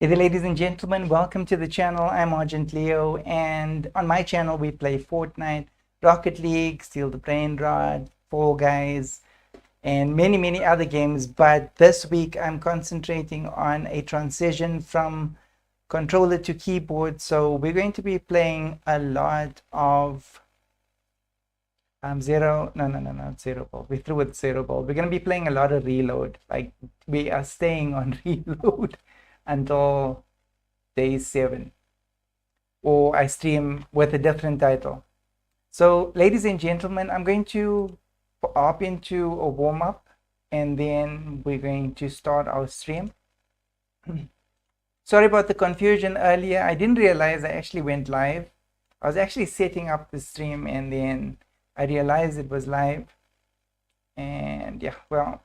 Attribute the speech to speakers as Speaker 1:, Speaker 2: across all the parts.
Speaker 1: Hey there, ladies and gentlemen, welcome to the channel. I'm Argent Leo, and on my channel we play Fortnite, Rocket League, Steal the Brain Rod, Fall Guys, and many other games. But this week I'm concentrating on a transition from controller to keyboard. So we're going to be playing a lot of zero, no, zero ball. We threw with zero ball. We're going to be playing a lot of reload. Like, we are staying on reload until day 7, or I stream with a different title. So ladies and gentlemen, I'm going to hop into a warm-up and then we're going to start our stream. Sorry about the confusion earlier. I didn't realize I actually went live. I was actually setting up the stream and then I realized it was live. And yeah, well,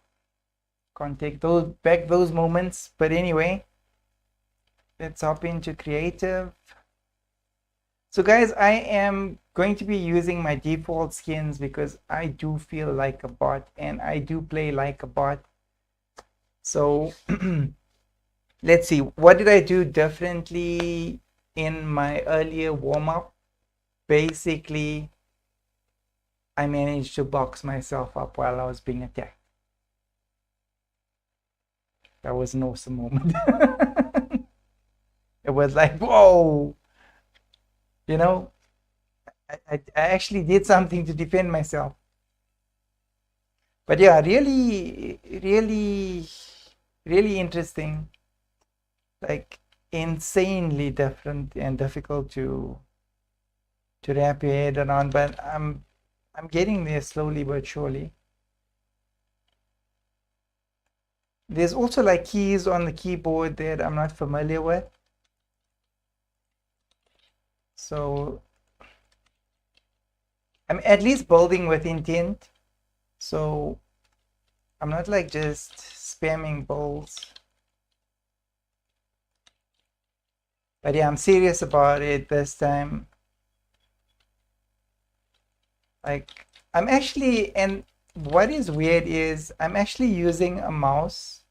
Speaker 1: can't take back those moments. But anyway, let's hop into creative. So guys, I am going to be using my default skins because I do feel like a bot and I do play like a bot. So let's see, what did I do differently in my earlier warm-up? Basically, I managed to box myself up while I was being attacked. That was an awesome moment. It was like, whoa, you know, I actually did something to defend myself. But yeah, really interesting, like insanely different and difficult to wrap your head around, but I'm getting there slowly but surely. There's also like keys on the keyboard that I'm not familiar with. So I'm at least building with intent. So I'm not like just spamming builds. But yeah, I'm serious about it this time. Like, I'm actually, and what is weird is I'm actually using a mouse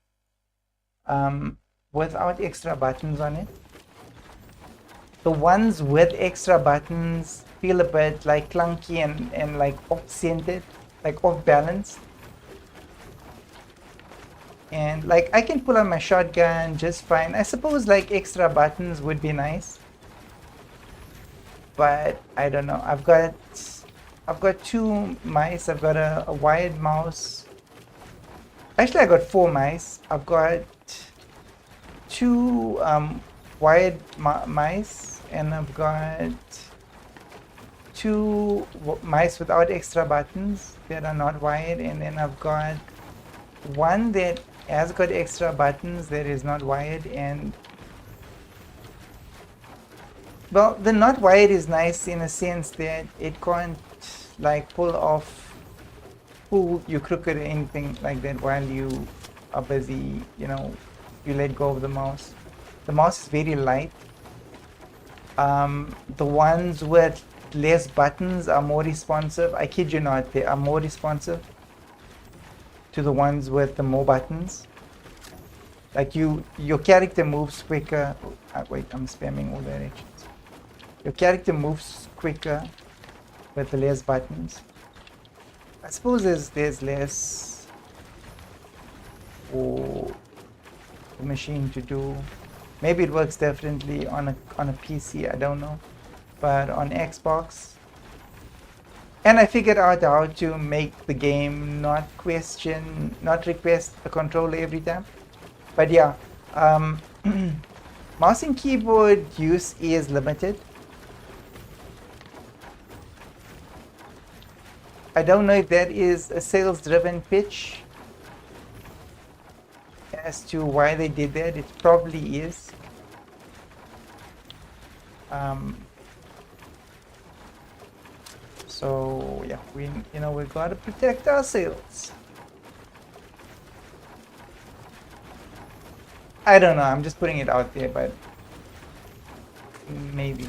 Speaker 1: without extra buttons on it. The ones with extra buttons feel a bit like clunky and like off-centered, like off-balanced. And like I can pull on my shotgun just fine. I suppose like extra buttons would be nice. But I don't know. I've got 2 mice. I've got a wired mouse. Actually, I got 4 mice. I've got 2 wired mice, and I've got 2 mice without extra buttons that are not wired, and then I've got 1 that has got extra buttons that is not wired. And well, the not wired is nice in a sense that it can't like pull you crooked or anything like that while you are busy, you know, you let go of the mouse. The mouse is very light. The ones with less buttons are more responsive. I kid you not, they are more responsive to the ones with the more buttons. Like your character moves quicker. Wait, I'm spamming all directions. Your character moves quicker with the less buttons. I suppose there's less for the machine to do. Maybe it works differently on a PC, I don't know. But on Xbox, and I figured out how to make the game not request a controller every time. But yeah, mouse and keyboard use is limited. I don't know if that is a sales-driven pitch as to why they did that. It probably is. So yeah, we gotta protect ourselves. I don't know. I'm just putting it out there, but maybe.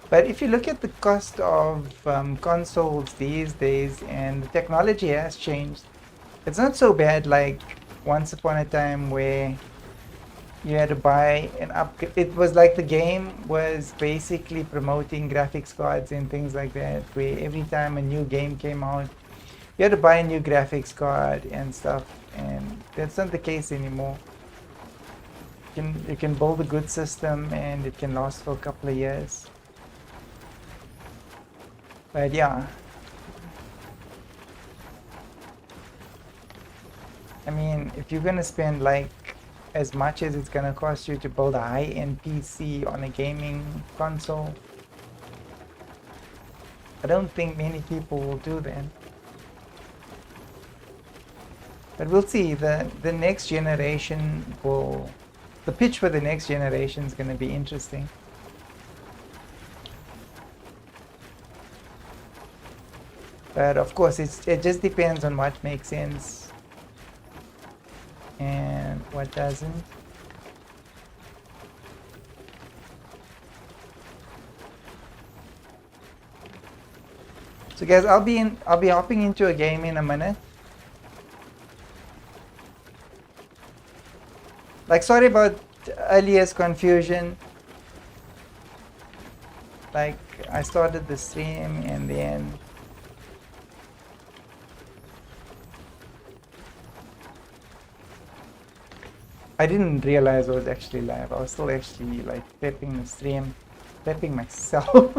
Speaker 1: But if you look at the cost of consoles these days, and the technology has changed, it's not so bad like once upon a time where you had to buy an upgrade. It was like the game was basically promoting graphics cards and things like that, where every time a new game came out, you had to buy a new graphics card and stuff, and that's not the case anymore. You can build a good system and it can last for a couple of years. But yeah, I mean, if you're gonna spend like as much as it's gonna cost you to build a high-end PC on a gaming console, I don't think many people will do that. But we'll see. The next generation will... The pitch for the next generation is going to be interesting. But of course, it just depends on what makes sense and what doesn't. So guys, I'll be hopping into a game in a minute. Like, sorry about earlier's confusion. Like, I started the stream and then I didn't realize I was actually live. I was still actually like prepping the stream, prepping myself.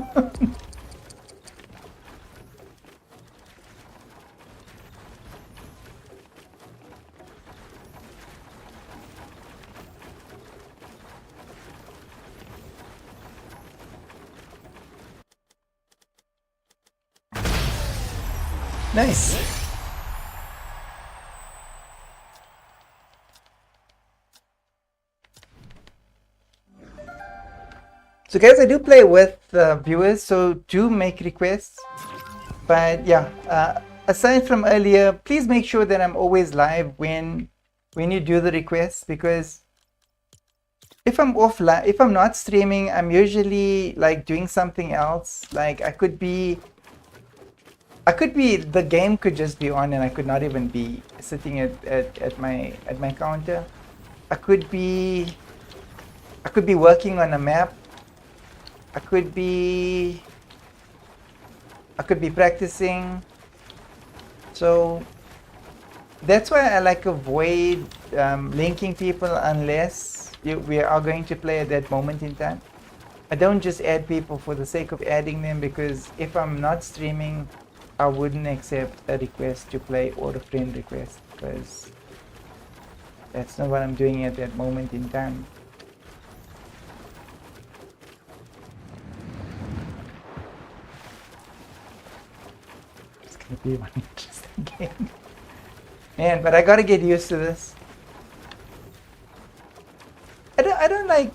Speaker 1: Nice. So guys, I do play with viewers, so do make requests. But yeah, aside from earlier, please make sure that I'm always live when you do the requests, because if I'm offline, if I'm not streaming, I'm usually like doing something else. Like I could be, the game could just be on and I could not even be sitting at my counter. I could be working on a map. I could be practicing. So that's why I like avoid linking people unless we are going to play at that moment in time. I don't just add people for the sake of adding them, because if I'm not streaming, I wouldn't accept a request to play or a friend request, because that's not what I'm doing at that moment in time. It's gonna be one interesting game. Man, but I gotta get used to this. I don't like...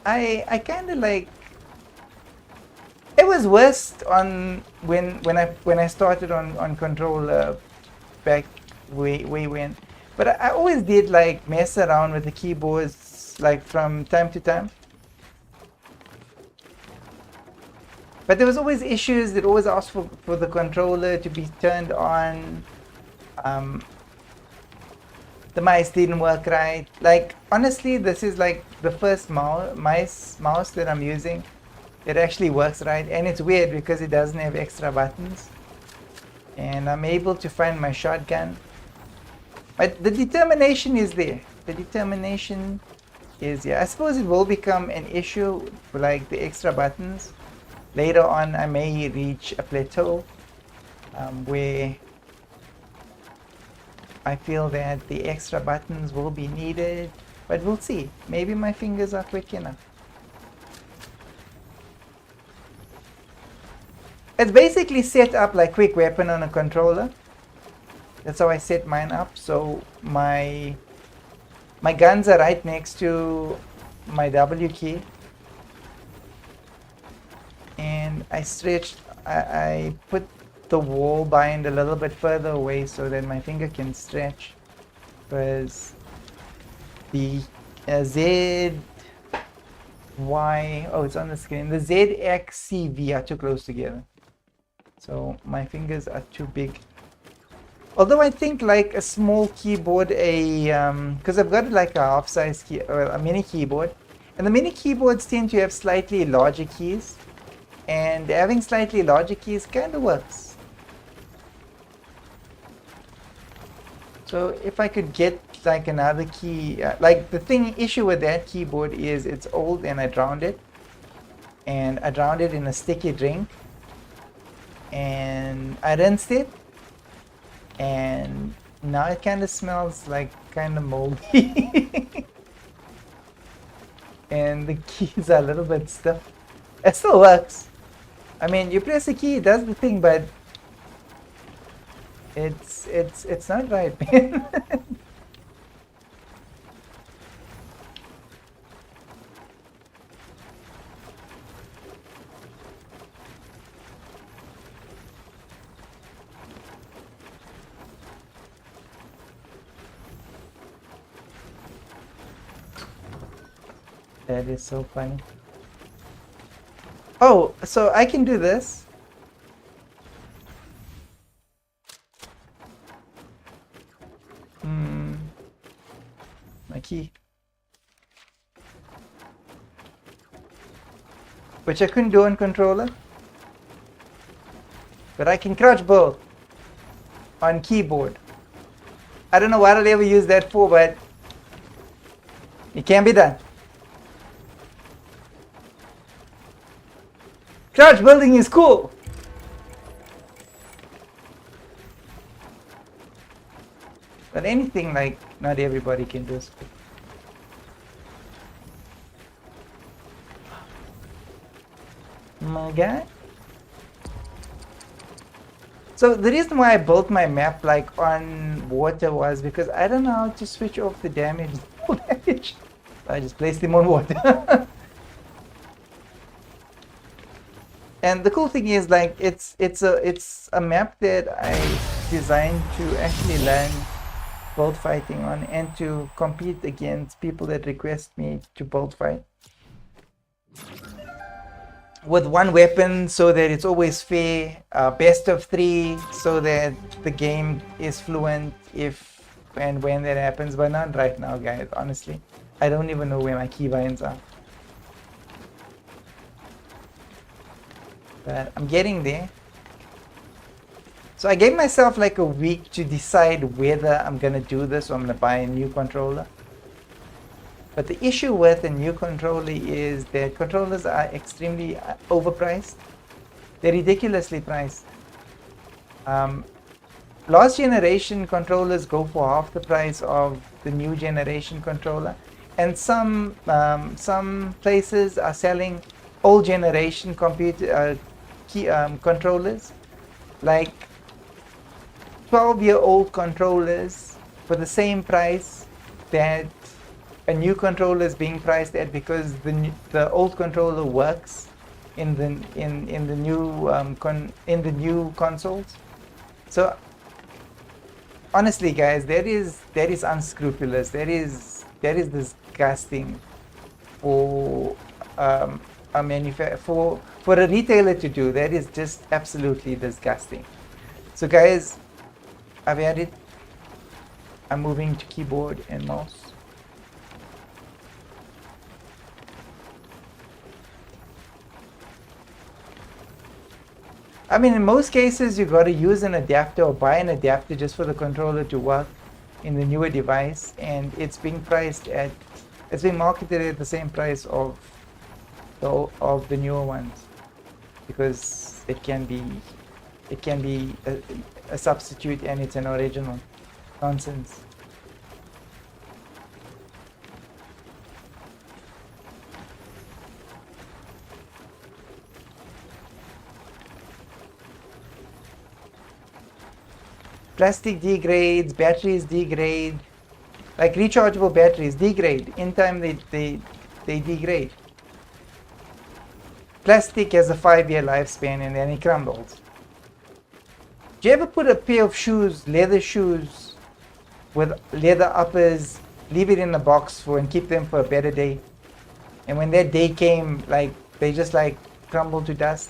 Speaker 1: I kind of like... It was worse on when I started on controller back way when, but I always did like mess around with the keyboards like from time to time. But there was always issues that always asked for the controller to be turned on. The mice didn't work right. Like honestly, this is like the first mouse that I'm using. It actually works right, and it's weird because it doesn't have extra buttons, and I'm able to find my shotgun. But the determination is there. The determination is, yeah. I suppose it will become an issue for like the extra buttons. Later on, I may reach a plateau where I feel that the extra buttons will be needed, but we'll see. Maybe my fingers are quick enough. It's basically set up like quick weapon on a controller. That's how I set mine up. So my guns are right next to my W key, and I put the wall bind a little bit further away so that my finger can stretch, because the it's on the screen. The ZXCV are too close together. So my fingers are too big. Although I think like a small keyboard, because I've got like a half-size key or a mini keyboard, and the mini keyboards tend to have slightly larger keys, and having slightly larger keys kind of works. So if I could get like another key, like the issue with that keyboard is it's old and I drowned it, and I drowned it in a sticky drink, and I rinsed it, and now it kind of smells like kind of moldy. And the keys are a little bit stiff. It still works. I mean, you press the key, it does the thing, but it's not right, man. That is so funny. Oh, so I can do this. My key. Which I couldn't do on controller. But I can crouch build on keyboard. I don't know what I'll ever use that for, but it can be done. Crouch building is cool. But anything like not everybody can do is cool. My guy. So the reason why I built my map like on water was because I don't know how to switch off the damage. I just placed him on water. And the cool thing is like it's a map that I designed to actually learn build fighting on and to compete against people that request me to build fight with one weapon, so that it's always fair, best of 3, so that the game is fluent if and when that happens, but not right now, guys. Honestly, I don't even know where my keybinds are, but I'm getting there. So I gave myself like a week to decide whether I'm gonna do this or I'm gonna buy a new controller. But the issue with a new controller is that controllers are extremely overpriced. They're ridiculously priced. Last generation controllers go for half the price of the new generation controller, and some places are selling old generation controllers, like 12-year-old controllers for the same price that a new controller is being priced at, because the old controller works in the new consoles. So honestly, guys, that is unscrupulous. That is disgusting for a for a retailer to do. That is just absolutely disgusting. So guys, I've added. I'm moving to keyboard and mouse. I mean, in most cases, you got to use an adapter or buy an adapter just for the controller to work in the newer device, and it's being marketed at the same price of the newer ones, because it can be a substitute, and it's an original. Nonsense. Plastic degrades, batteries degrade, like rechargeable batteries degrade. In time they degrade. Plastic has a 5-year lifespan and then it crumbles. Do you ever put a pair of shoes, leather shoes with leather uppers, leave it in a box and keep them for a better day, and when that day came, like they just like crumble to dust?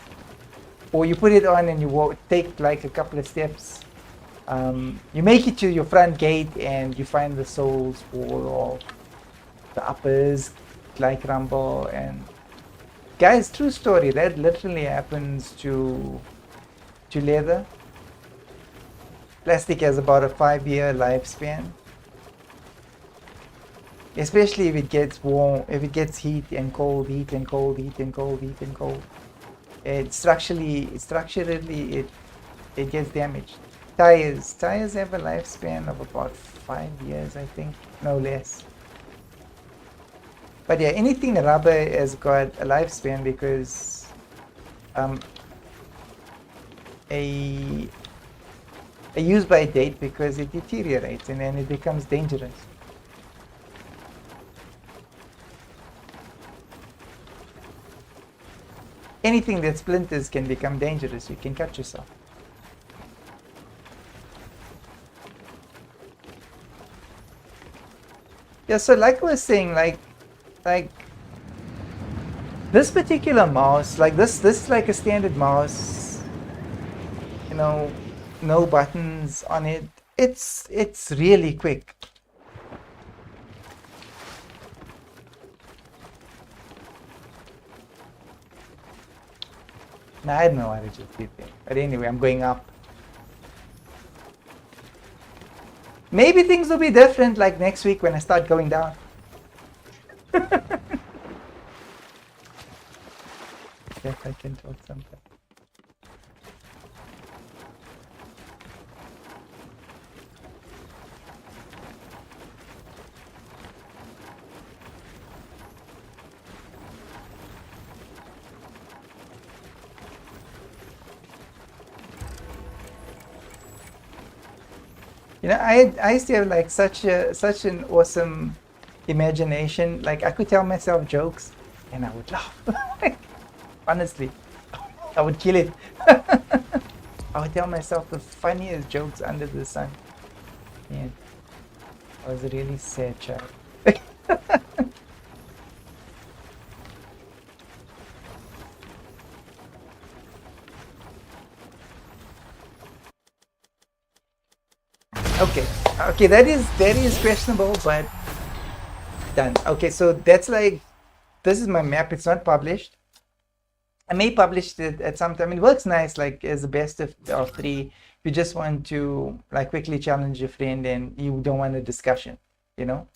Speaker 1: Or you put it on and you take like a couple of steps You make it to your front gate and you find the souls for the uppers like Rumble. And guys, true story, that literally happens to leather. Plastic has about a 5-year lifespan, especially if it gets warm, if it gets heat and cold, heat and cold, heat and cold, heat and cold. Structurally it gets damaged. Tires have a lifespan of about 5 years, I think, no less. But yeah, anything rubber has got a lifespan because a use by date, because it deteriorates and then it becomes dangerous. Anything that splinters can become dangerous. You can cut yourself. Yeah, so like I was saying, like this particular mouse, like this is like a standard mouse, you know, no buttons on it. It's really quick. Nah, I don't know what I just did there. But anyway, I'm going up. Maybe things will be different like next week when I start going down. Yes, I can talk something. You know, I used to have like such an awesome imagination. Like I could tell myself jokes and I would laugh. Honestly, I would kill it. I would tell myself the funniest jokes under the sun. Man, I was a really sad child. Okay, that is questionable, but done. Okay, so that's like, this is my map. It's not published. I may publish it at some time. It works nice, like as the best of 3. If you just want to like quickly challenge your friend and you don't want a discussion, you know,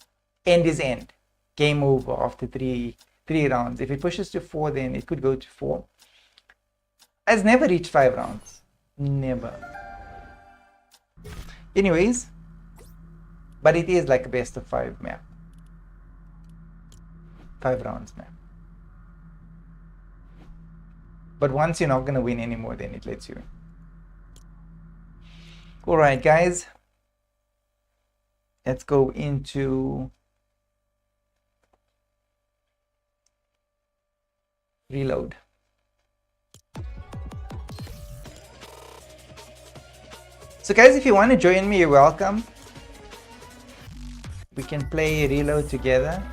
Speaker 1: end is end. Game over after three rounds. If it pushes to 4, then it could go to 4. I've never reached 5 rounds. Never. Anyways, but it is like a best of 5 map. 5 rounds map. But once you're not going to win anymore, then it lets you win. Alright guys, let's go into reload. So guys, if you want to join me, you're welcome. We can play reload together.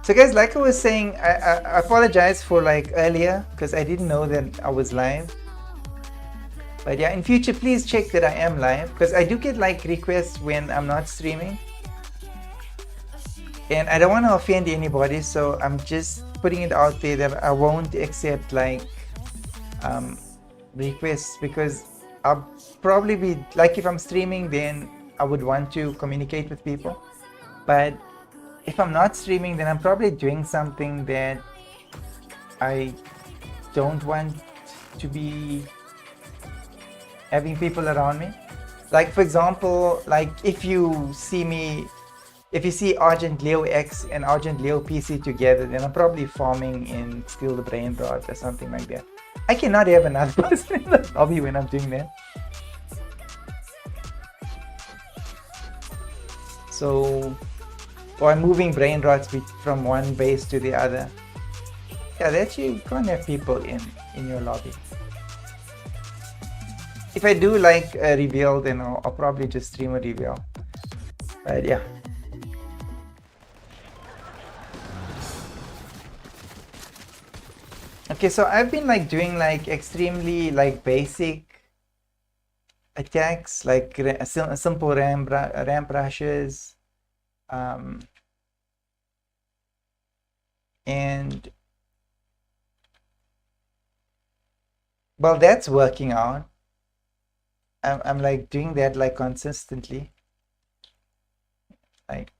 Speaker 1: So guys, like I was saying, I apologize for like earlier because I didn't know that I was live. But yeah, in future, please check that I am live, because I do get like requests when I'm not streaming. And I don't want to offend anybody, so I'm just putting it out there that I won't accept like requests, because I'll probably be like, if I'm streaming, then I would want to communicate with people. But if I'm not streaming, then I'm probably doing something that I don't want to be having people around me. Like for example, like if you see Argent Leo X and Argent Leo PC together, then I'm probably farming in Steal the Brain Rot or something like that. I cannot have another person in the lobby when I'm doing that. So, or I'm moving brain rots from one base to the other. Yeah, that you can't have people in your lobby. If I do like a reveal, then I'll probably just stream a reveal. But yeah. Okay, so I've been like doing like extremely like basic attacks, like simple ramp rushes, and well, that's working out. I'm like doing that like consistently, like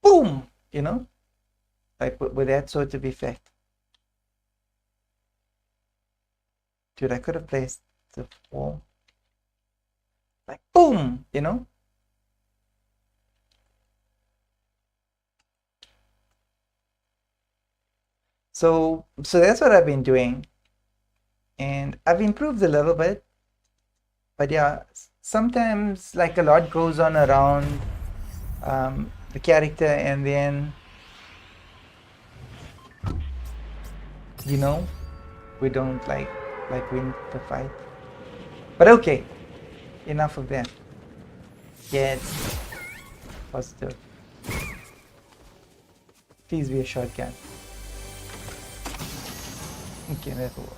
Speaker 1: boom, like with that sort of effect. Dude, I could have placed the wall like boom, So that's what I've been doing, and I've improved a little bit, but yeah, sometimes like a lot goes on around the character, and then we don't like win the fight. But okay, enough of that. Get positive. Please be a shotgun. Okay, that'll work.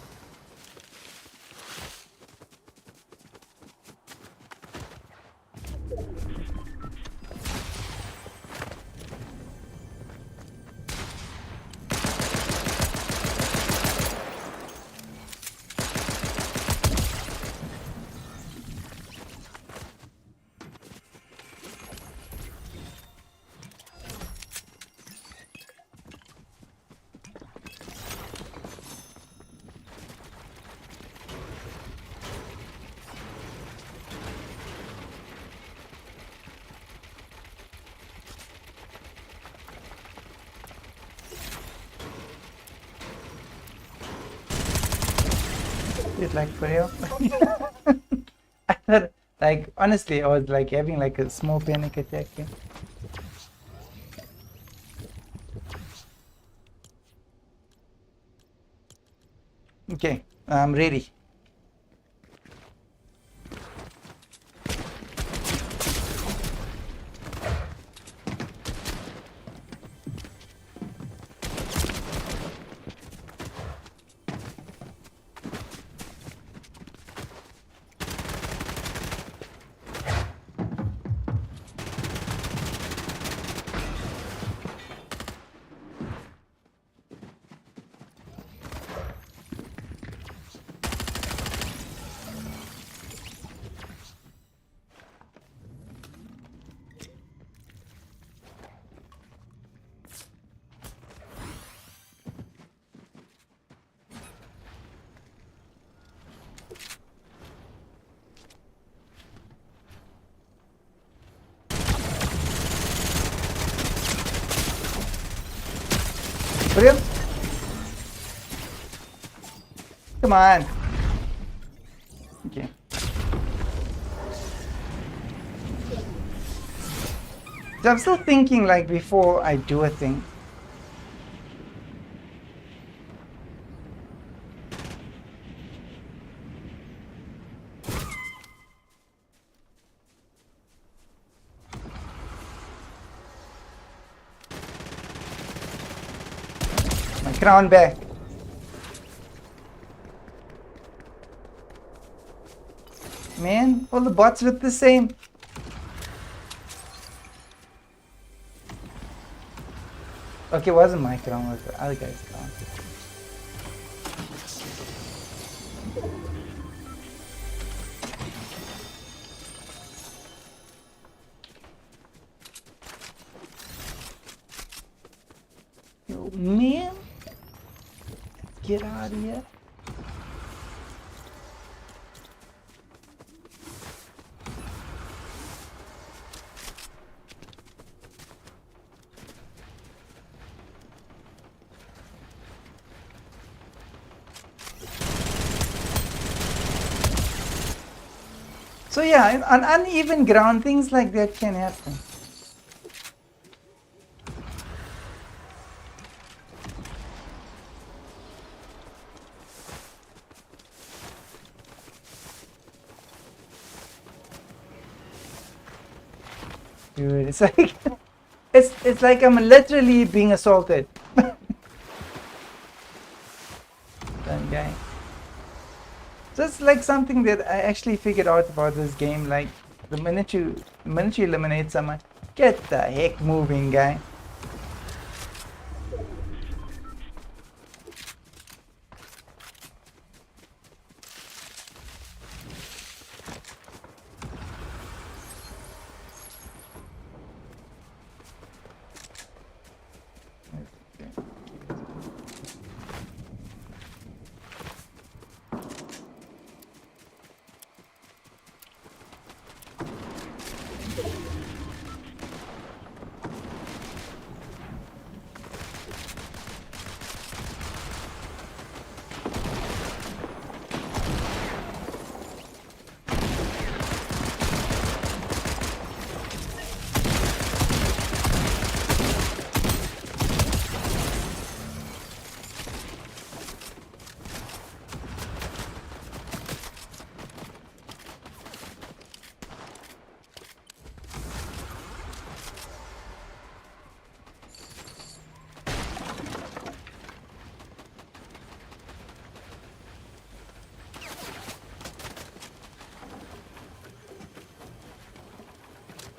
Speaker 1: It like for real. I thought, like, honestly, I was like having like a small panic attack here. Okay, I'm ready. For real? Come on. Okay. So I'm still thinking like before I do a thing. My crown back. Man, all the bots look the same. Okay, it wasn't my crown, it was the other guy's crown. Yo, man. Get out of here. So yeah, on uneven ground, things like that can happen. Dude, it's like it's like I'm literally being assaulted. That guy. So it's like something that I actually figured out about this game. Like the minute you eliminate someone, get the heck moving, guy.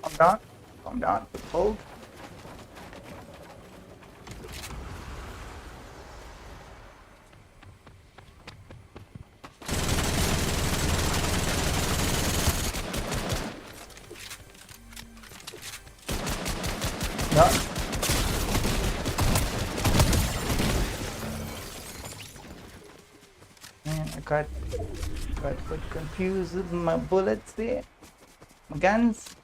Speaker 1: Calm down. Calm down. Hold. No. Man, I got confused with my bullets there. My guns.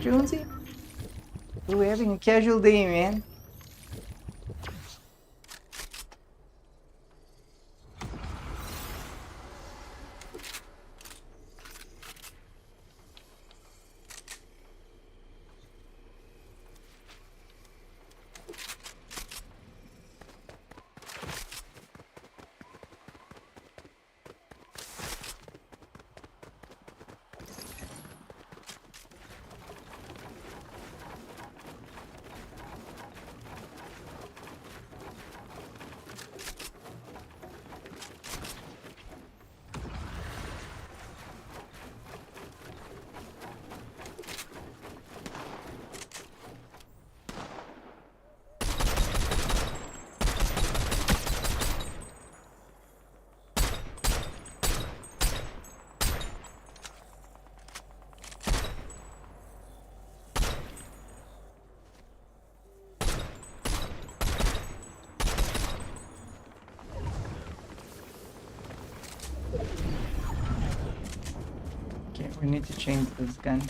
Speaker 1: Jonesy, we're having a casual day, man. Okay, we need to change this gun.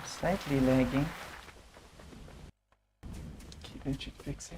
Speaker 1: Slightly lagging. Okay, that should fix it.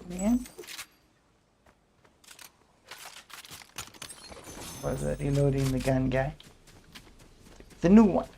Speaker 1: Yeah. Was reloading the gun, guy. The new one.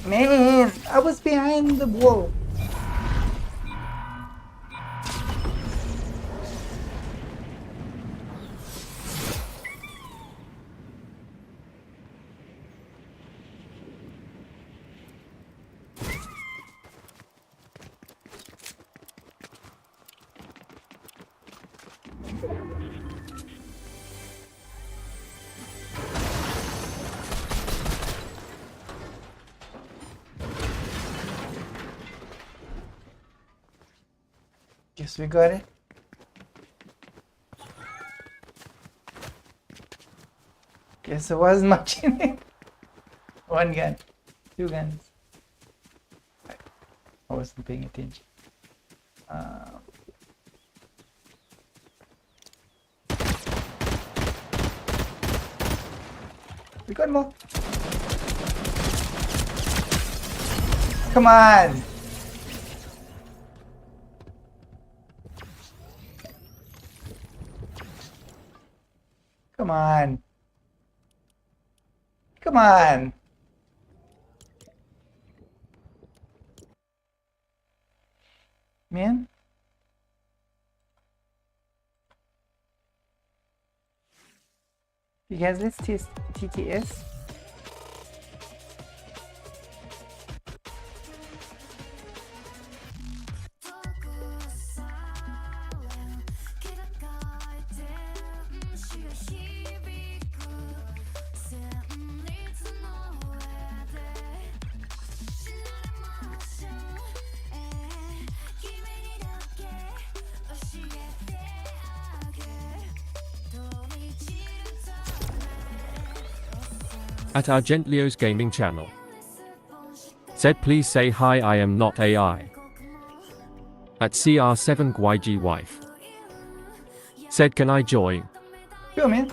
Speaker 1: Man, I was behind the wall. Guess we got it. Guess there wasn't much in it. One gun, two guns. I wasn't paying attention. We got more. Come on. Come on. Come on. Man. You guys, let's test TTS.
Speaker 2: At Argentlio's gaming channel. Said please say hi, I am not AI. At CR7YG wife. Said can I join?
Speaker 1: Sure, man.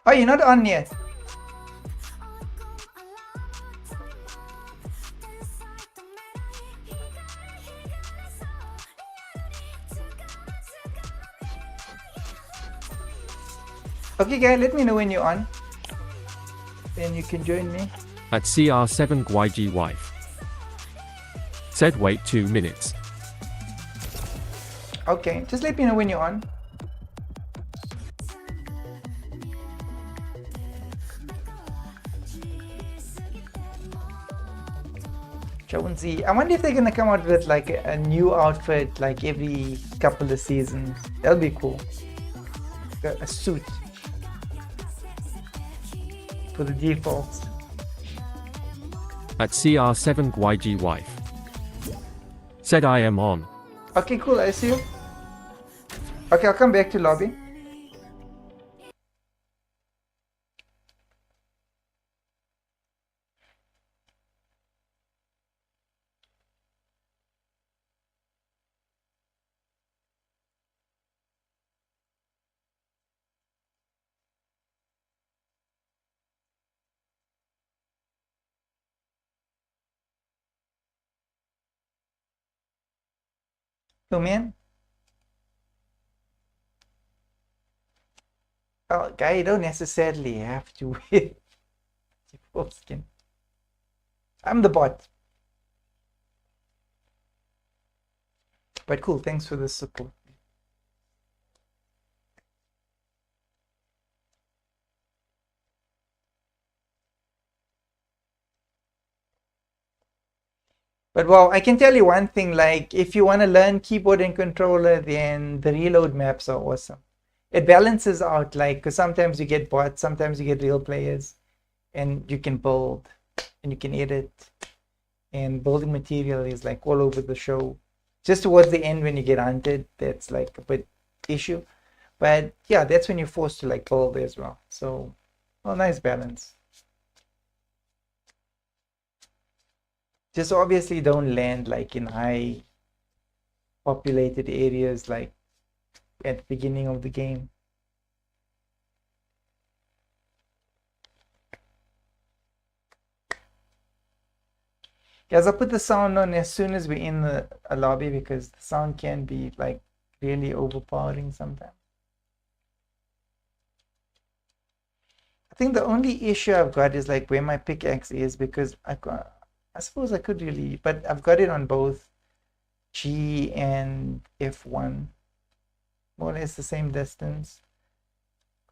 Speaker 1: Oh, you're not on yet. Okay, guys, let me know when you're on. Then you can join me.
Speaker 2: At CR7YG wife. Said wait 2 minutes.
Speaker 1: Okay, just let me know when you're on. Jonesy, I wonder if they're gonna come out with like a new outfit like every couple of seasons. That'll be cool. A suit for the defaults.
Speaker 2: At CR7YG wife. Said I am on.
Speaker 1: Okay, cool, I see you. Okay, I'll come back to lobby. So, man. Oh, guy, you don't necessarily have to wear default skin. I'm the bot. But cool, thanks for the support. But wow, I can tell you one thing, like if you want to learn keyboard and controller, then the reload maps are awesome. It balances out, like, because sometimes you get bots, sometimes you get real players, and you can build and you can edit, and building material is like all over the show. Just towards the end when you get hunted, that's like a bit issue. But yeah, that's when you're forced to like build as well. So, well, nice balance. Just obviously don't land like in high populated areas like at the beginning of the game. Guys, I'll put the sound on as soon as we're in a lobby because the sound can be like really overpowering sometimes. I think the only issue I've got is like where my pickaxe is because I suppose I could really, but I've got it on both G and F1, more or less the same distance.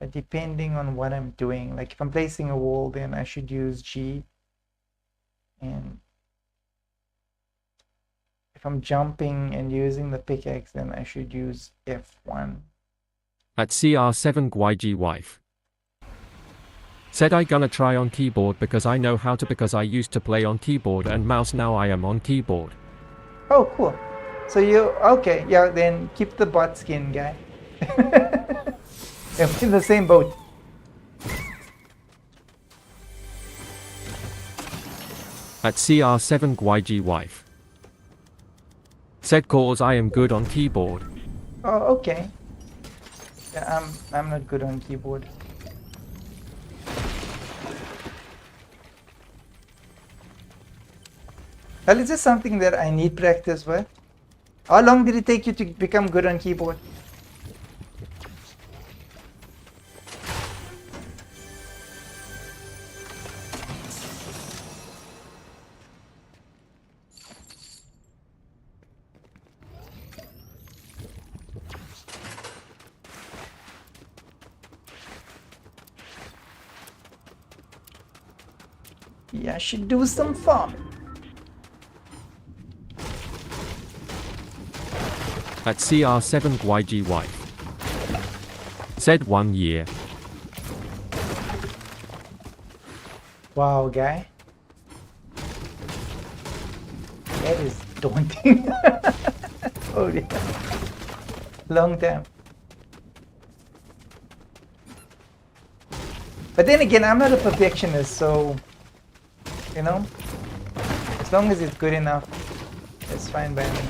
Speaker 1: But depending on what I'm doing, like if I'm placing a wall, then I should use G. And if I'm jumping and using the pickaxe, then I should use F1.
Speaker 2: At CR7 YG wife. Said I gonna try on keyboard because I know how to because I used to play on keyboard and mouse, now I am on keyboard.
Speaker 1: Oh, cool. So you, okay, yeah, then keep the bot skin, guy. Yeah, we're in the same boat.
Speaker 2: At CR7 YG wife. Said cause I am good on keyboard.
Speaker 1: Oh, okay. Yeah, I'm not good on keyboard. Well, is this something that I need practice with? How long did it take you to become good on keyboard? Yeah, I should do some farming.
Speaker 2: At CR7 YG wife. Said 1 year.
Speaker 1: Wow, guy. That is daunting. Oh, yeah. Long time. But then again, I'm not a perfectionist, so, you know, as long as it's good enough, it's fine by me.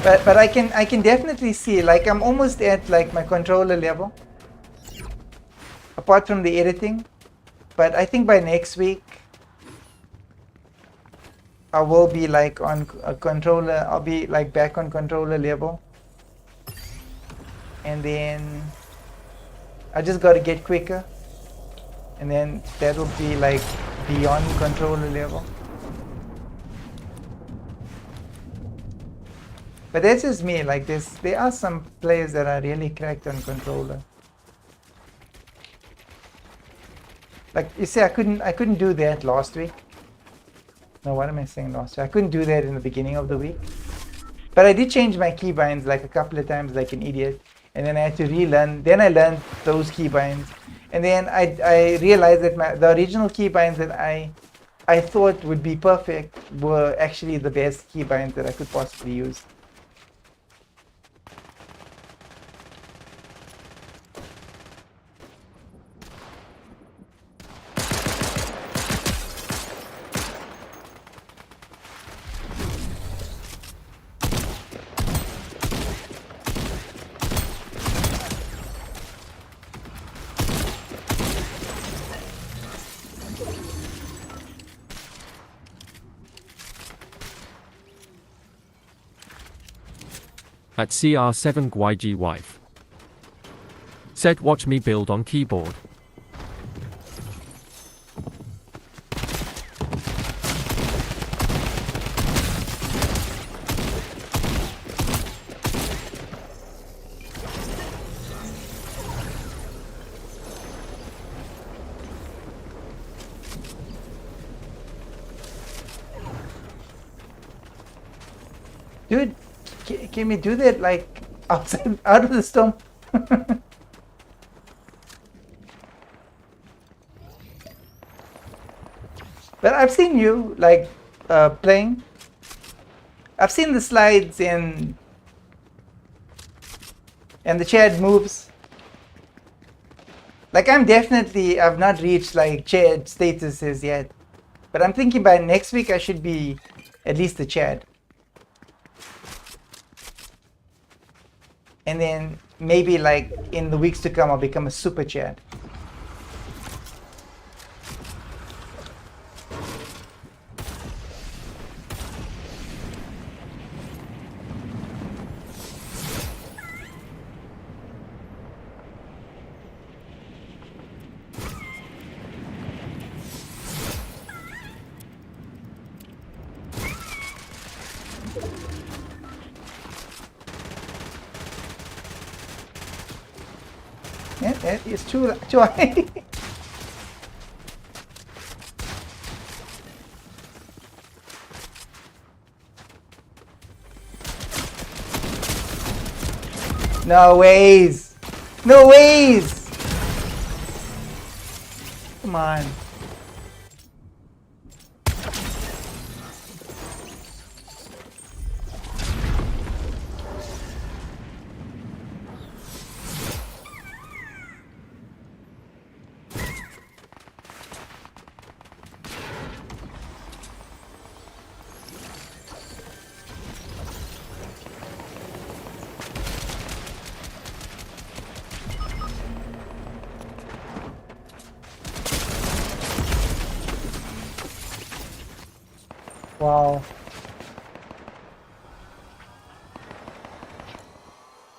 Speaker 1: But I can definitely see, like, I'm almost at like my controller level, apart from the editing. But I think by next week I will be like on a controller. I'll be like back on controller level, and then I just got to get quicker, and then that'll be like beyond controller level. But that's just me. Like there are some players that are really cracked on controller. Like you see, I couldn't do that last week. No, what am I saying last week? I couldn't do that in the beginning of the week. But I did change my keybinds like a couple of times, like an idiot, and then I had to relearn. Then I learned those keybinds, and then I realized that the original keybinds that I thought would be perfect were actually the best keybinds that I could possibly use.
Speaker 2: At CR7 YG wife. Said watch me build on keyboard.
Speaker 1: Dude, can we do that like outside, out of the storm? But I've seen you like playing. I've seen the slides, and and the chat moves. Like I've not reached like chat statuses yet, but I'm thinking by next week I should be at least a Chad. And then maybe like in the weeks to come I'll become a super Chad. Yeah, it's too high. No ways! No ways! Come on. Wow.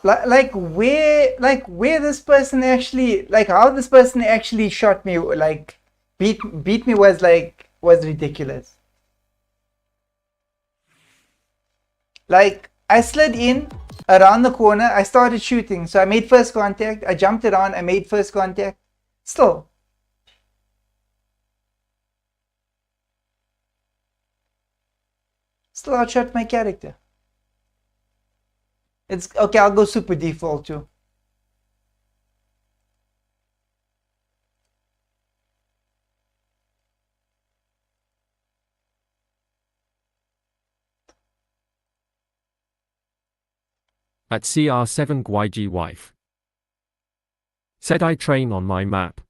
Speaker 1: Like where this person actually, like how this person actually shot me, like beat me was ridiculous. Like I slid in around the corner, I started shooting, so I made first contact, I jumped around, I made first contact. Still outshot my character. It's okay, I'll go super default too.
Speaker 2: At CR7 YG wife. Said I train on my map.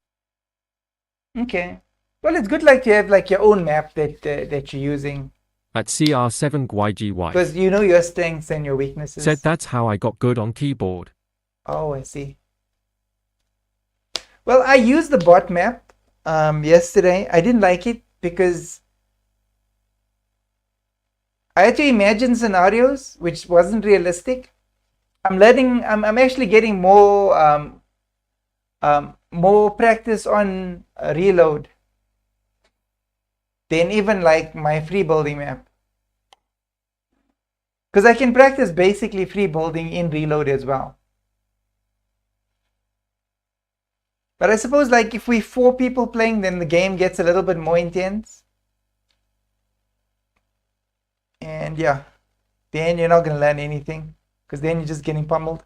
Speaker 1: Okay. Well, it's good like to have like your own map that that you're using.
Speaker 2: At CR7 YG wife.
Speaker 1: Because you know your strengths and your weaknesses.
Speaker 2: Said that's how I got good on keyboard.
Speaker 1: Oh, I see. Well, I used the bot map yesterday. I didn't like it because I had to imagine scenarios which wasn't realistic. I'm actually getting more more practice on reload than even like my free building map. Because I can practice basically free building in reload as well. But I suppose like if we 4 people playing, then the game gets a little bit more intense. And yeah, then you're not going to learn anything. Because then you're just getting pummeled.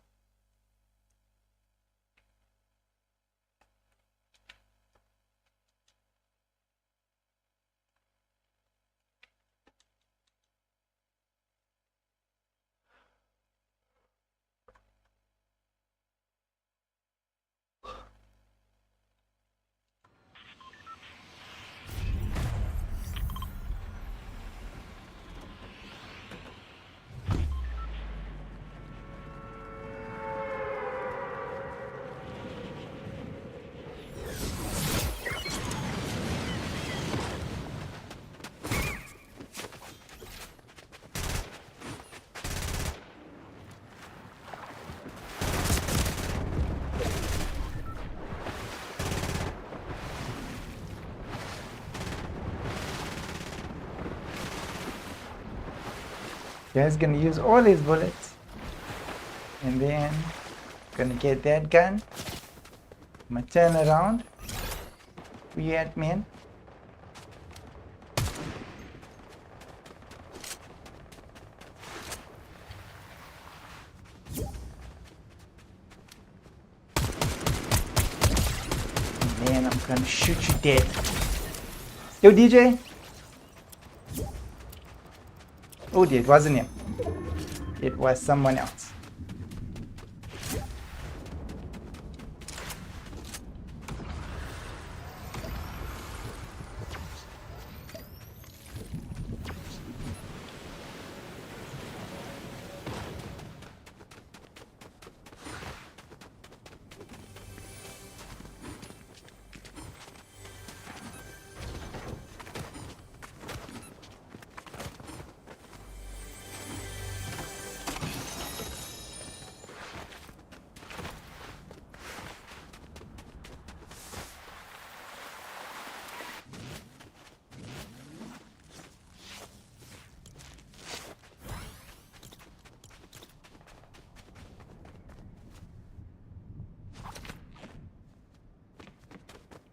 Speaker 1: Guy's gonna use all his bullets. And then gonna get that gun. I'm gonna turn around. We at man. And then I'm gonna shoot you dead. Yo, DJ. Oh dear, it wasn't him. It was someone else.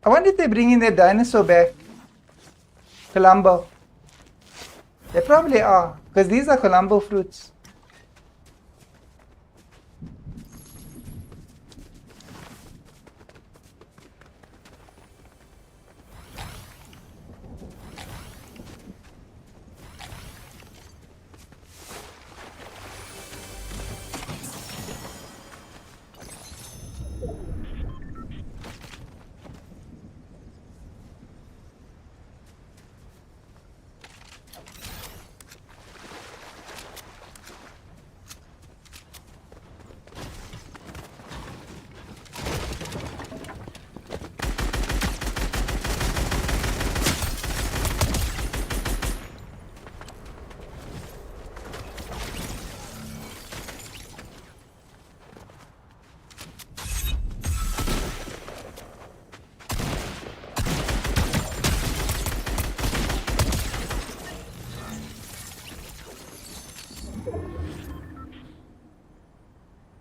Speaker 1: I wonder if they're bringing their dinosaur back. Columbo. They probably are, because these are Columbo fruits.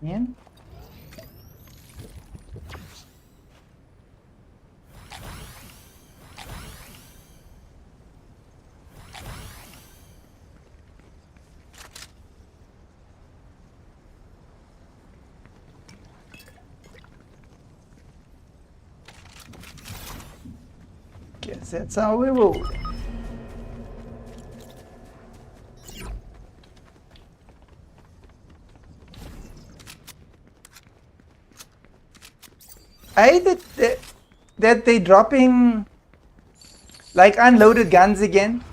Speaker 1: Yeah. Guess that's how we roll. I hate that they dropping like unloaded guns again.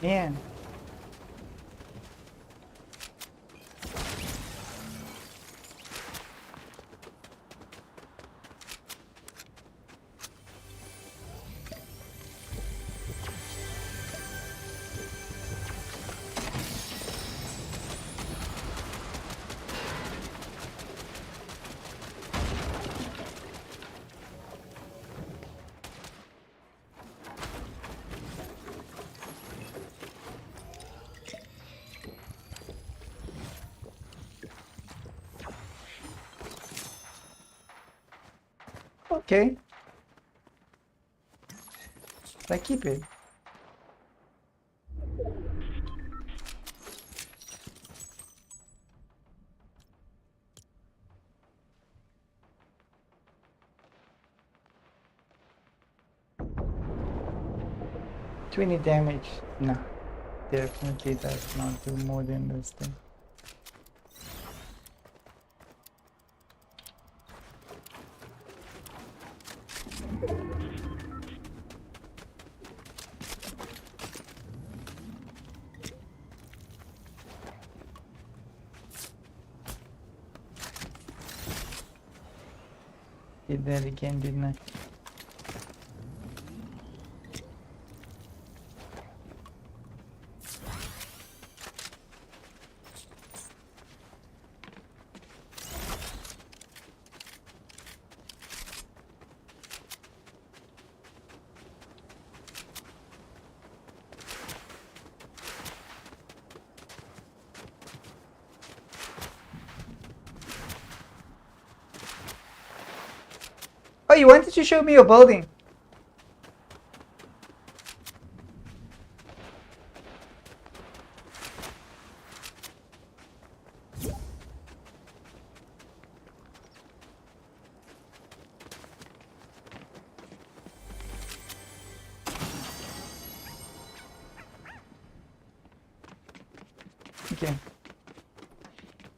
Speaker 1: Man. Okay. I keep it. $20 damage. Nah. Definitely does not do more than this thing. Did that again, didn't I? Oh, you wanted to show me your building. Okay.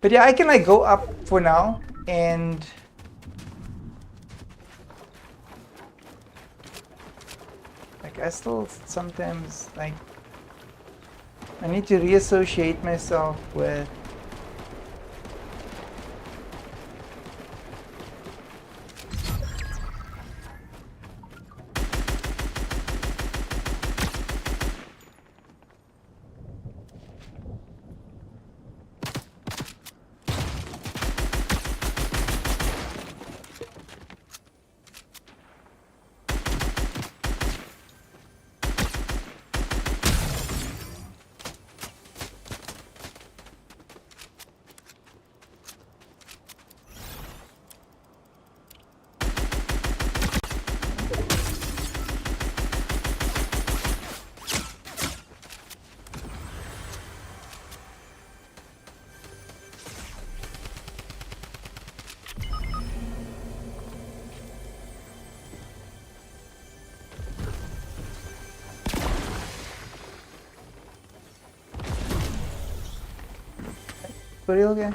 Speaker 1: But yeah, I can like go up for now and like I still sometimes like I need to reassociate myself with for real guy.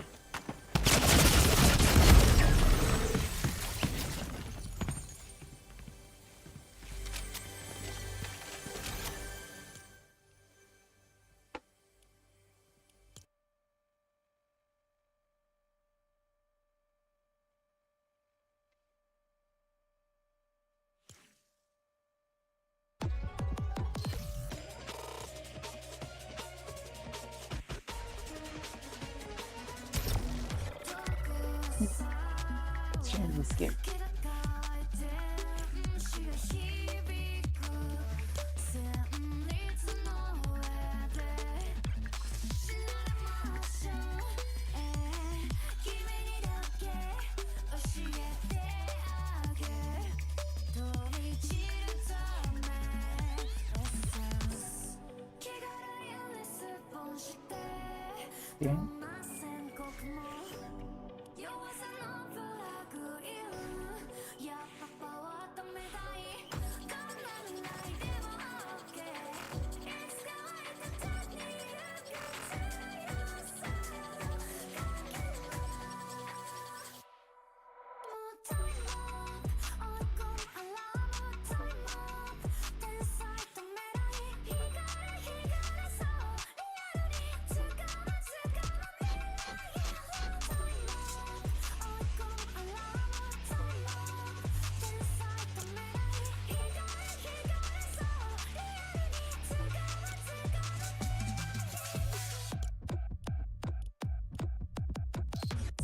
Speaker 1: Let's change this game. Okay.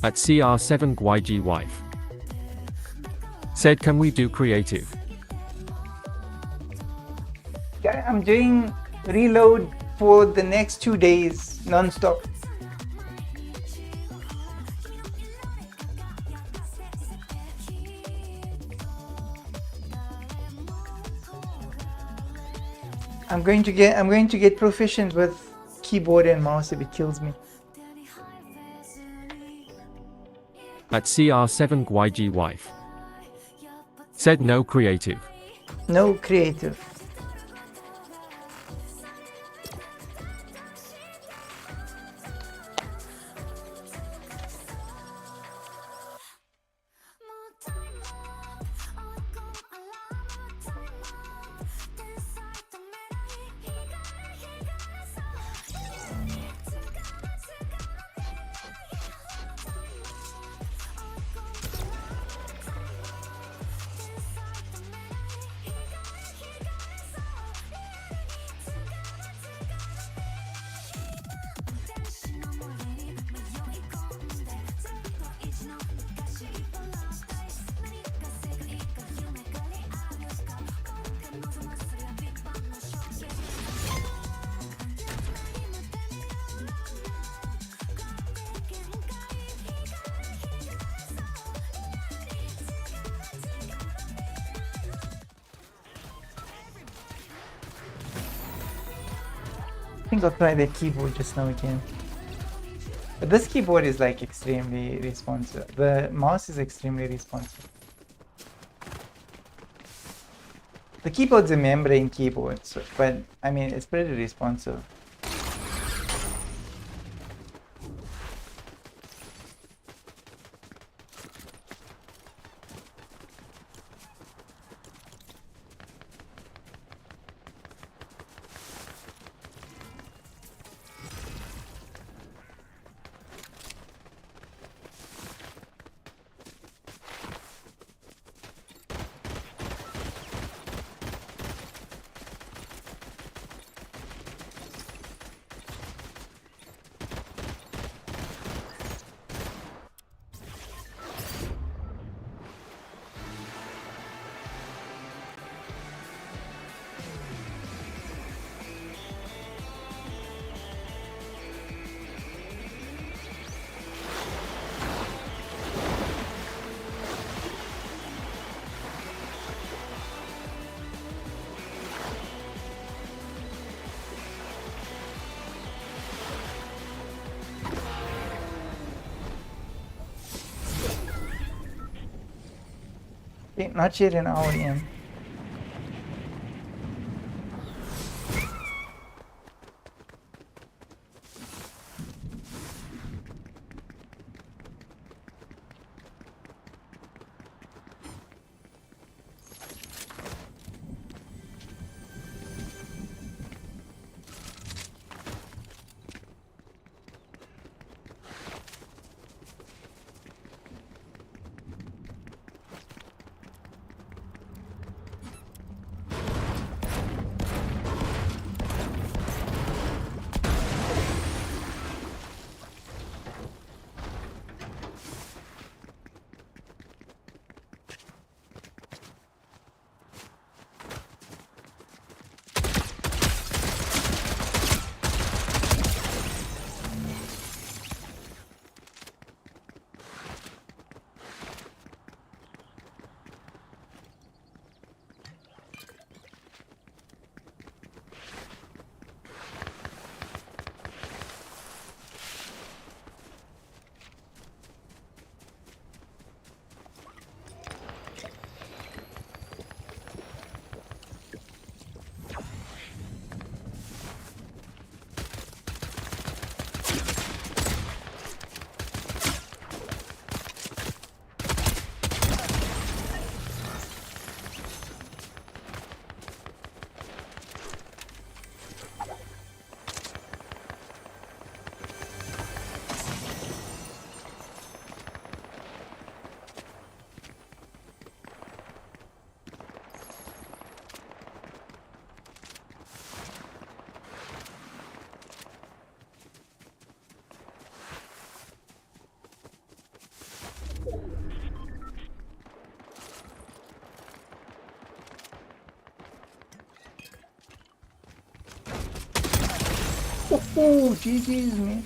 Speaker 2: At CR7YG wife. Said can we do creative?
Speaker 1: Yeah, I'm doing reload for the next 2 days non-stop. I'm going to get proficient with keyboard and mouse if it kills me.
Speaker 2: At CR7YG wife. Said no creative.
Speaker 1: No creative. think I'll try that keyboard just now again. But this keyboard is like extremely responsive. The mouse is extremely responsive. The keyboard's a membrane keyboard, so, but I mean, it's pretty responsive. Okay, not yet an hour in. Oh, GG's, man.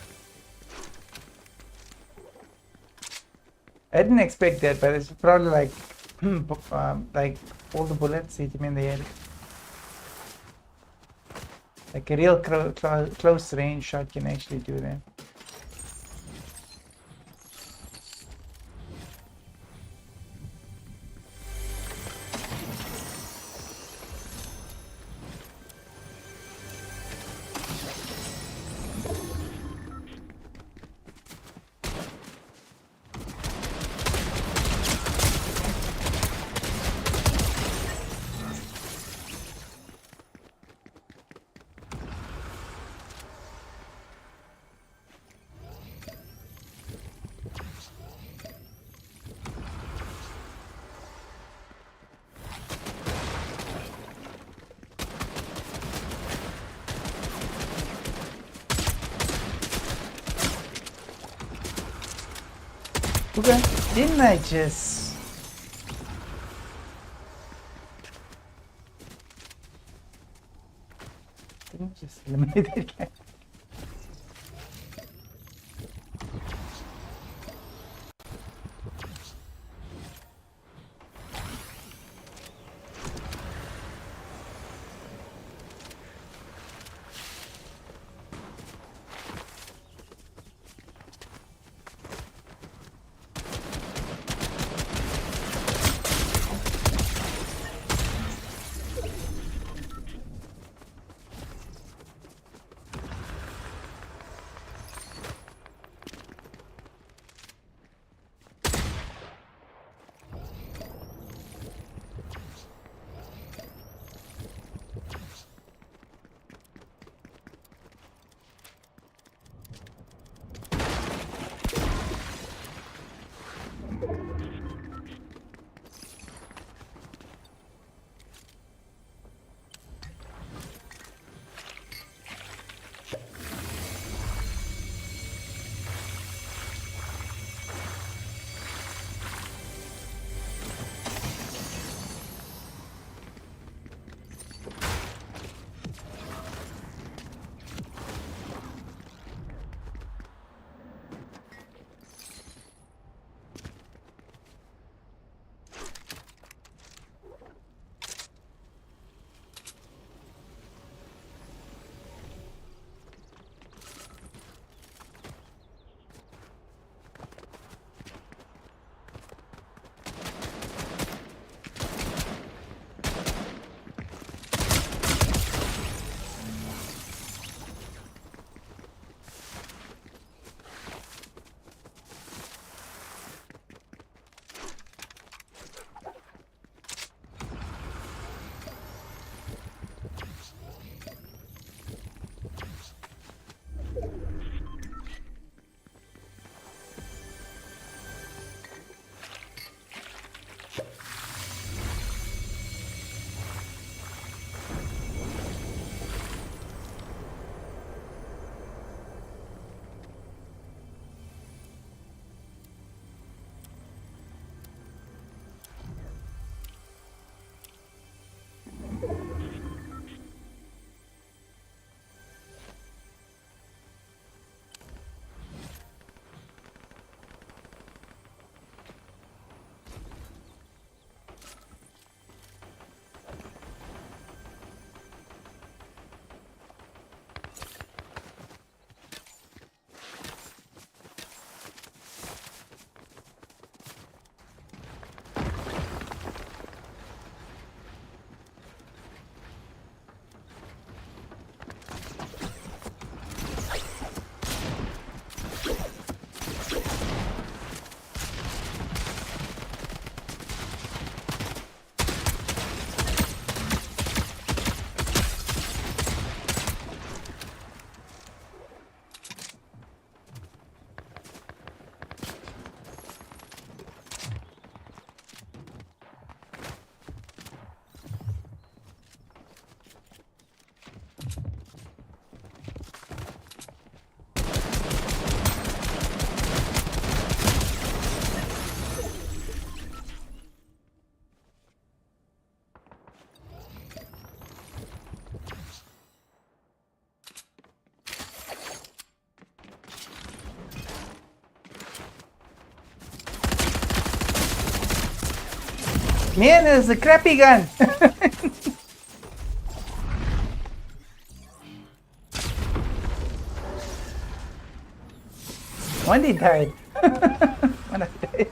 Speaker 1: I didn't expect that, but it's probably like all the bullets hit him in the head. Like a real close range shot can actually do that. Okay, didn't I just... Didn't just eliminate that guy? Man, it's a crappy gun. One they died. One I died.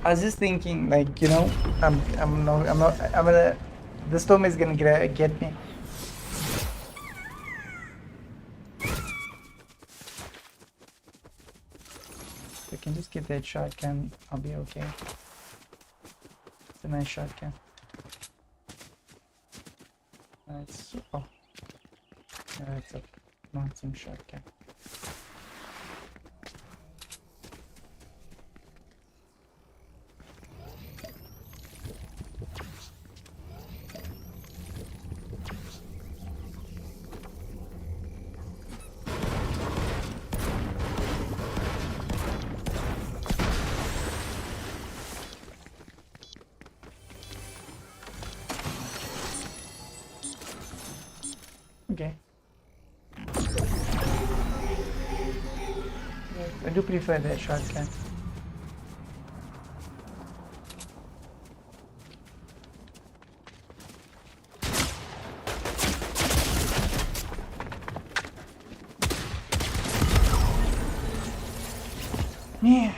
Speaker 1: I was just thinking, like, you know, I'm gonna, the storm is gonna get me. If I can just get that shotgun, I'll be okay. It's a nice shotgun. It's, oh, yeah, it's a nonsense shotgun. Okay. I do prefer that shotgun. Yeah.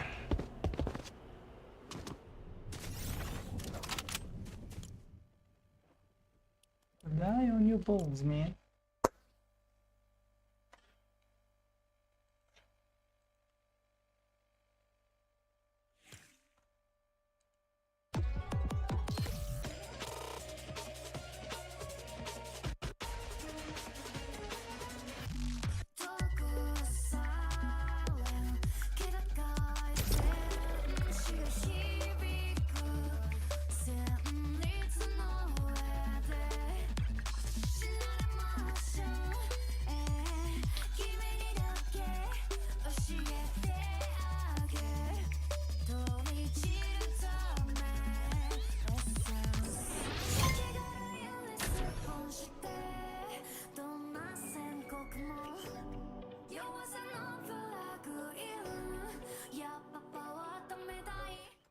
Speaker 1: Rely on your balls, man.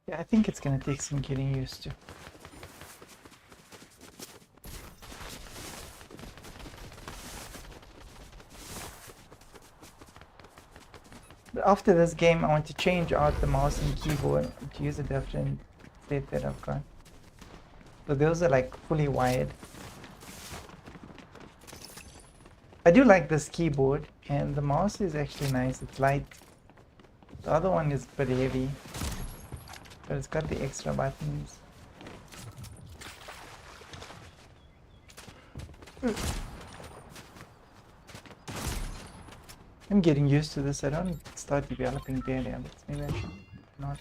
Speaker 1: Yeah, I think it's gonna take some getting used to. But after this game, I want to change out the mouse and keyboard to use a different set that I've got. So those are like fully wired. I do like this keyboard, and the mouse is actually nice. It's light. The other one is pretty heavy, but it's got the extra buttons. I'm getting used to this. I don't start developing bad habits. Maybe I should not.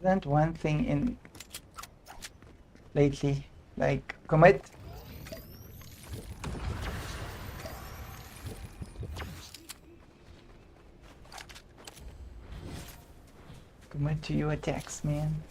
Speaker 1: Learned one thing in lately, like commit. Commit to your attacks, man.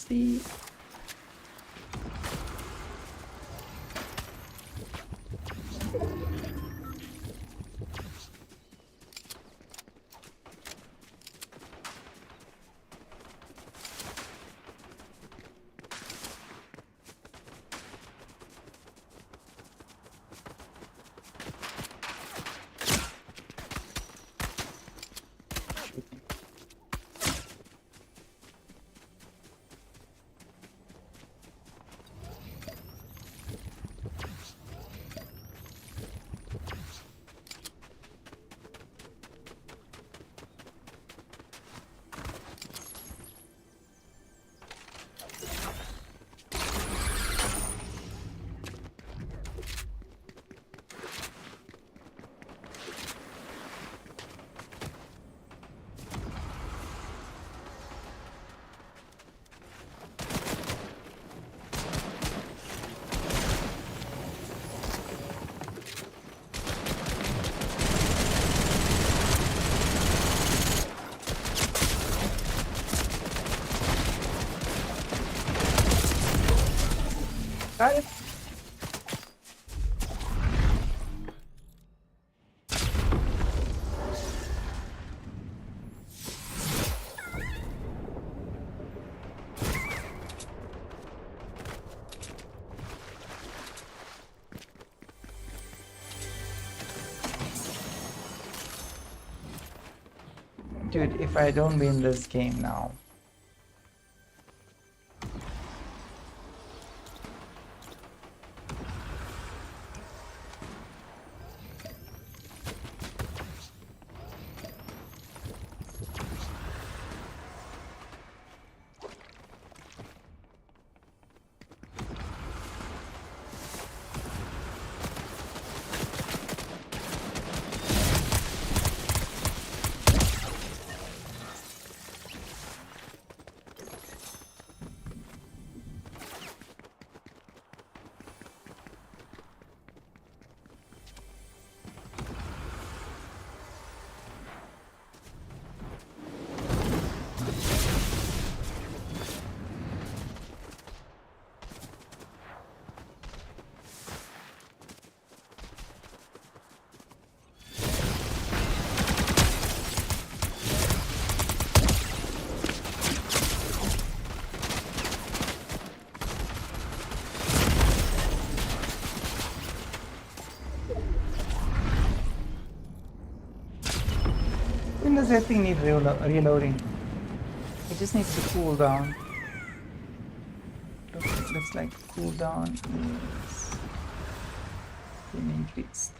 Speaker 1: See. Got it. Dude, if I don't win this game now. When does that thing need reloading? It just needs to cool down. Looks like cooldown is being increased.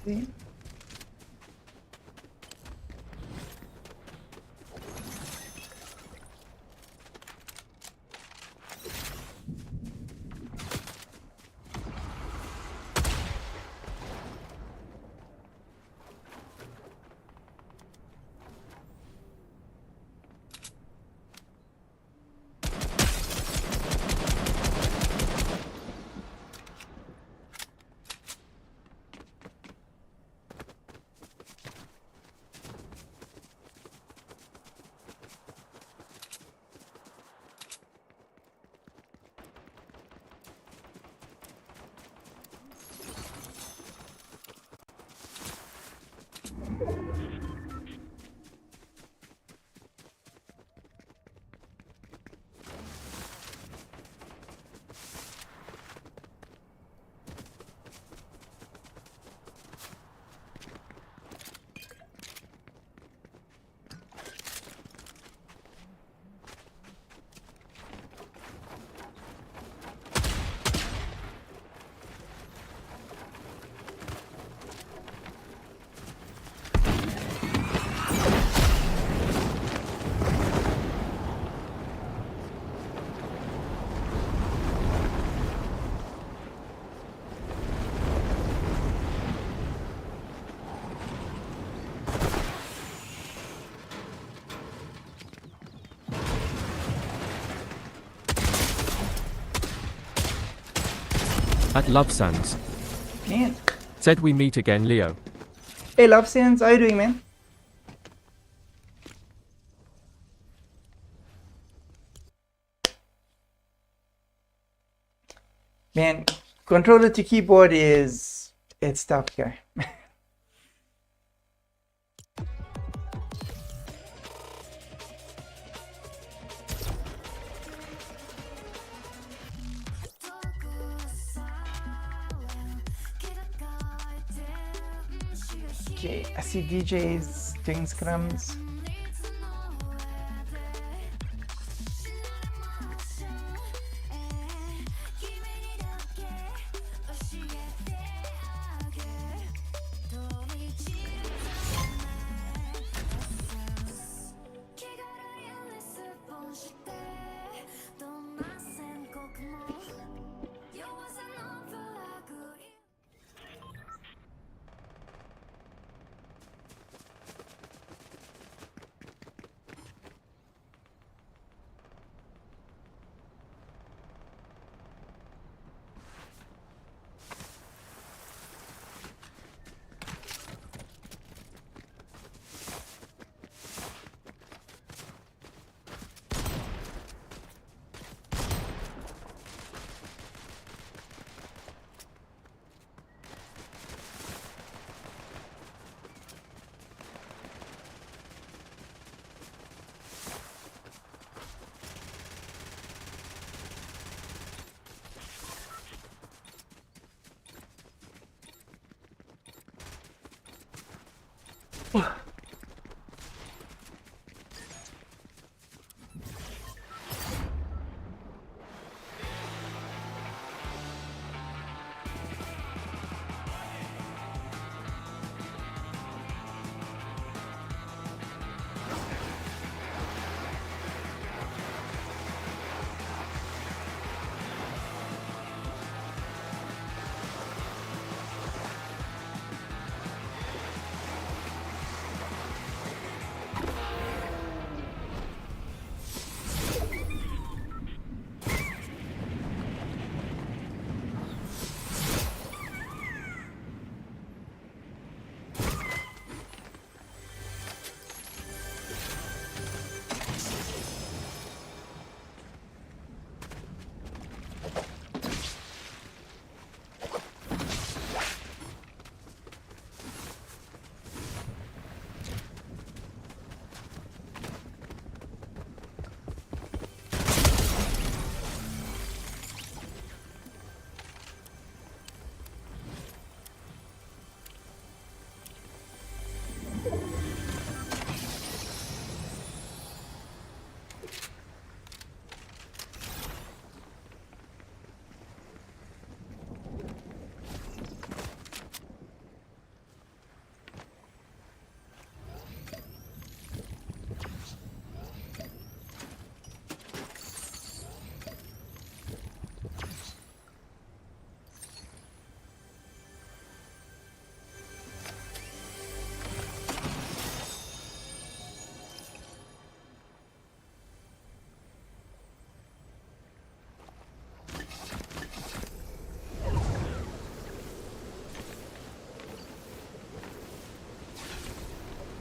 Speaker 1: See?
Speaker 2: At Love Sands.
Speaker 1: Man.
Speaker 2: Said we meet again, Leo.
Speaker 1: Hey, Love Sense, how you doing, man? Man, controller to keyboard it's tough here. Okay, I see DJs doing scrums.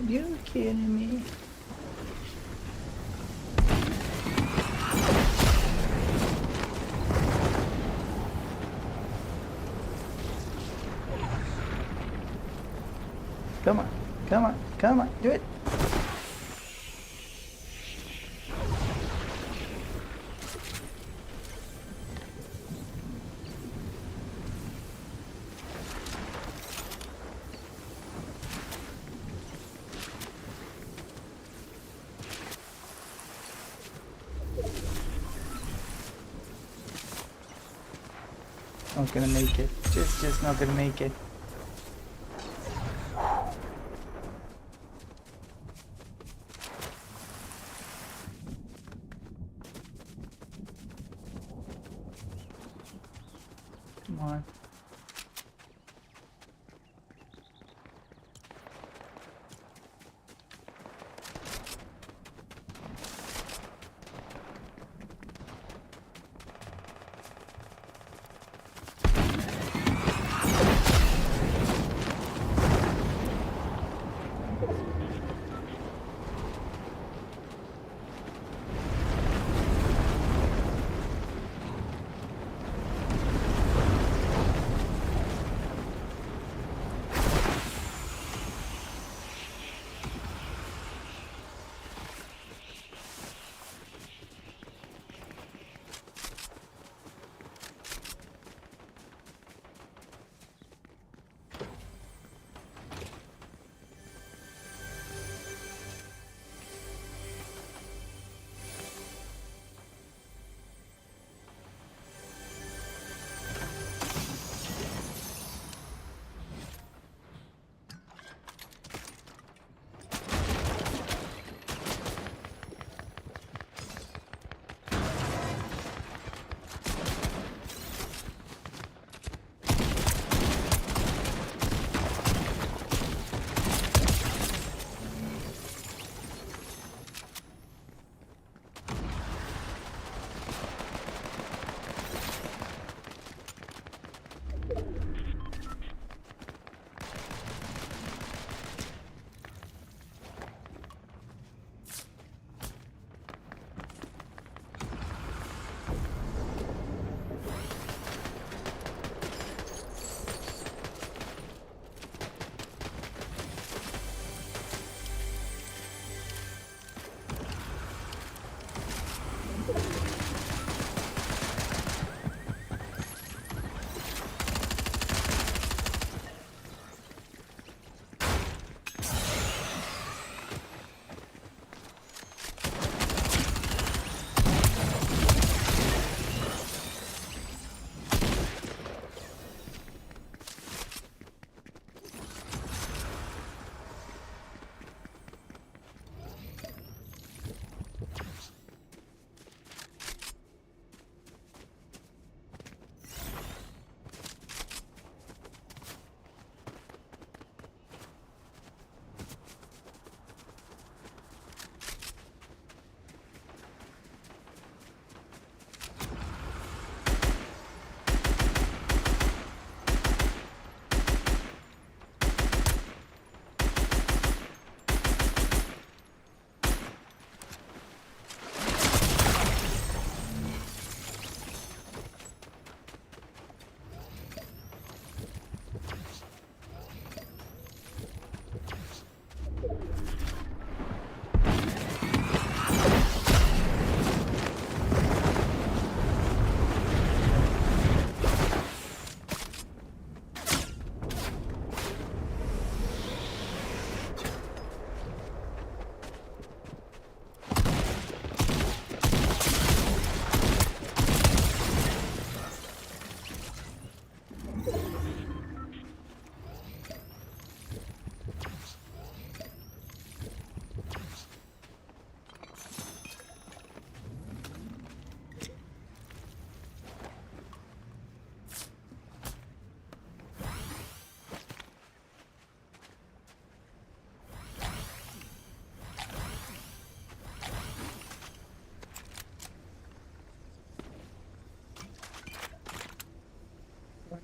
Speaker 1: You kidding me? Come on, come on, come on, do it. Not gonna make it. Just not gonna make it. Come on.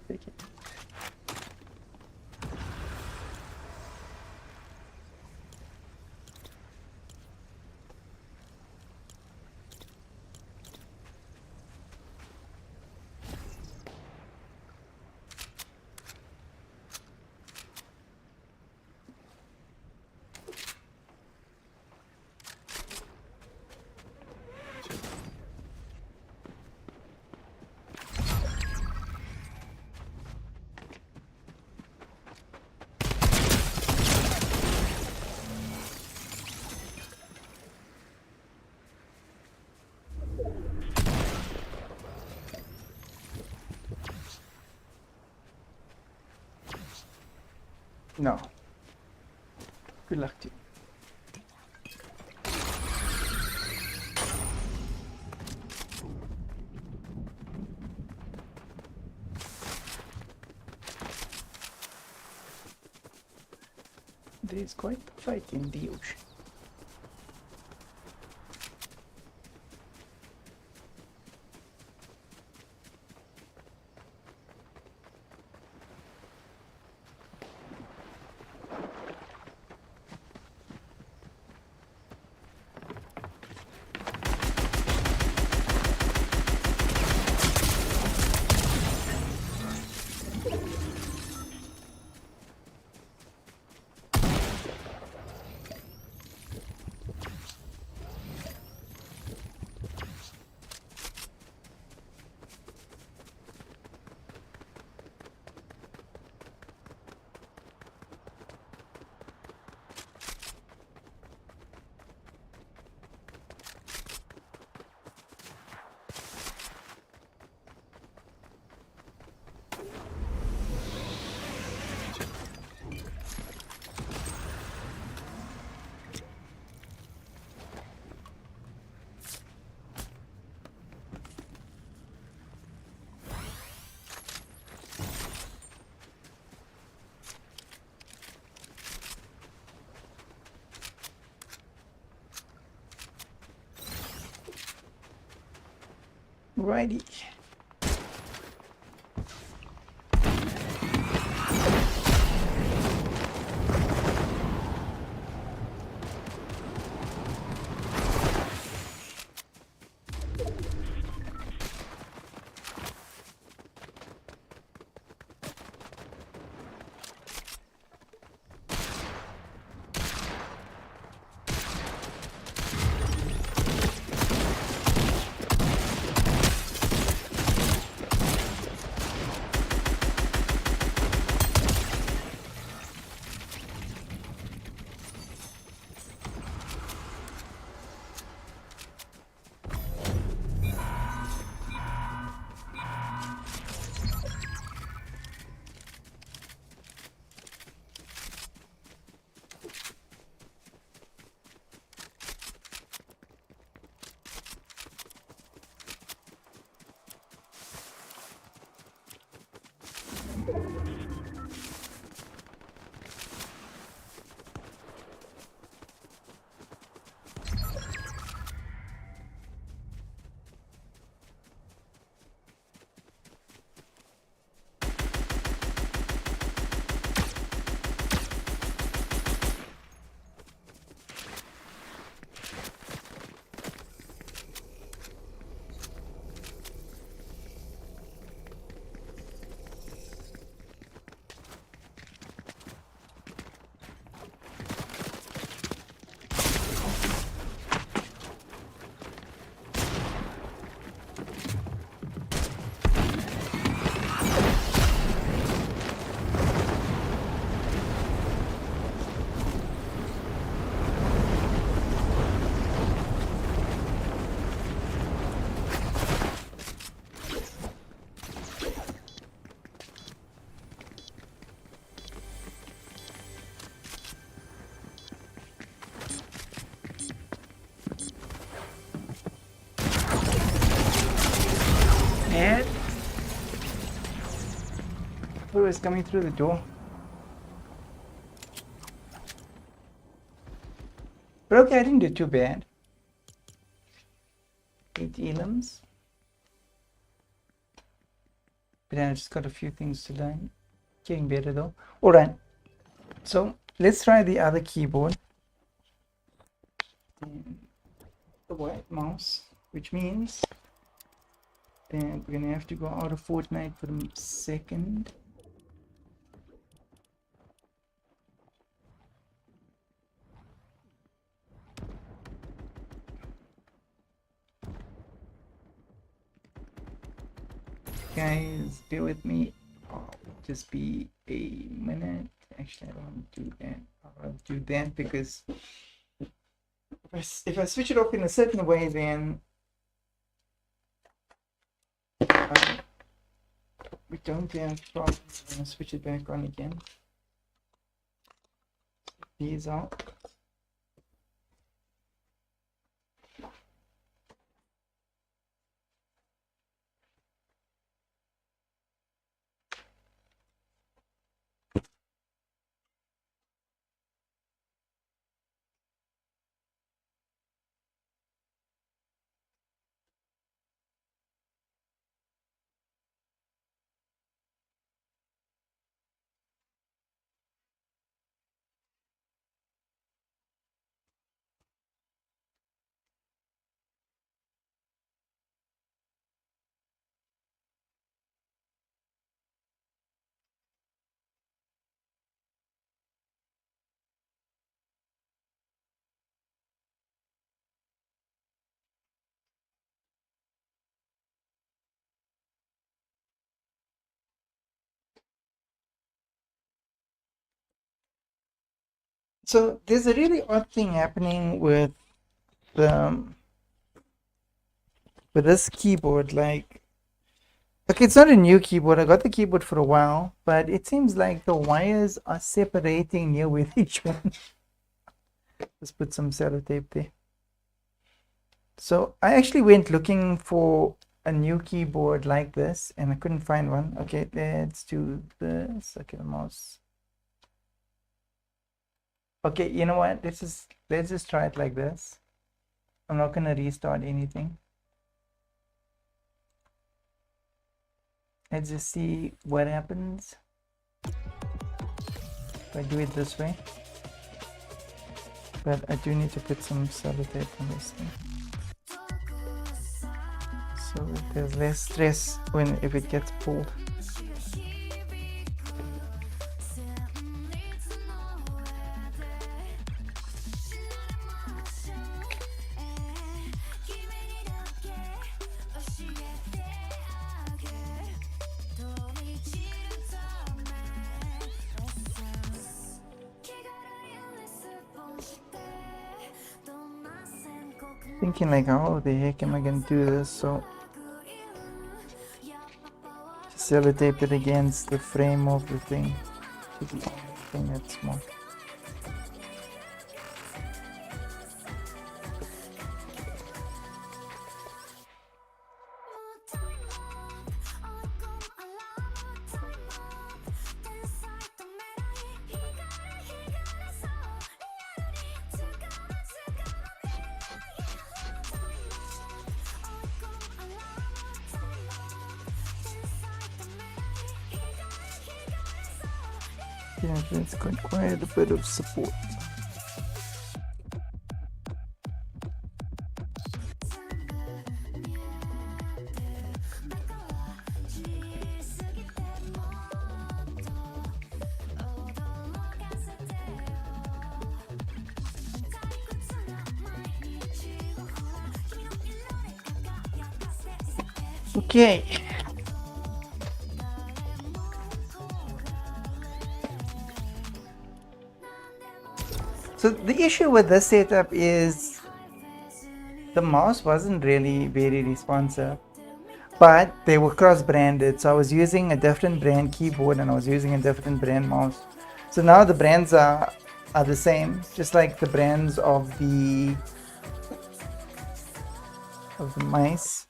Speaker 1: Take it. No. Good luck to you. There is quite a fight in the ocean. Righty. And who is coming through the door? But okay, I didn't do too bad. 8 elims. But I just got a few things to learn. Getting better though. Alright, so let's try the other keyboard. And the white mouse, which means that we're gonna have to go out of Fortnite for a second. Guys, bear with me. I'll just be a minute. Actually, I don't want to do that. I'll do that because if I switch it off in a certain way, then we don't have problems. I'm gonna switch it back on again. These out. So there's a really odd thing happening with this keyboard. Like, okay, it's not a new keyboard. I got the keyboard for a while, but it seems like the wires are separating here with each one. Let's put some sellotape there. So I actually went looking for a new keyboard like this and I couldn't find one. Okay, let's do this. Okay, the mouse. Okay, you know what? Let's just try it like this. I'm not gonna restart anything. Let's just see what happens if I do it this way. But I do need to put some sellotape on this thing, so there's less stress if it gets pulled. Thinking like, how the heck am I gonna do this? So just sellotape it against the frame of the thing. Thing that's small. Yeah, that's got quite a bit of support. Okay. So the issue with this setup is the mouse wasn't really very responsive, but they were cross-branded. So I was using a different brand keyboard and I was using a different brand mouse. So now the brands are the same, just like the brands of the mice.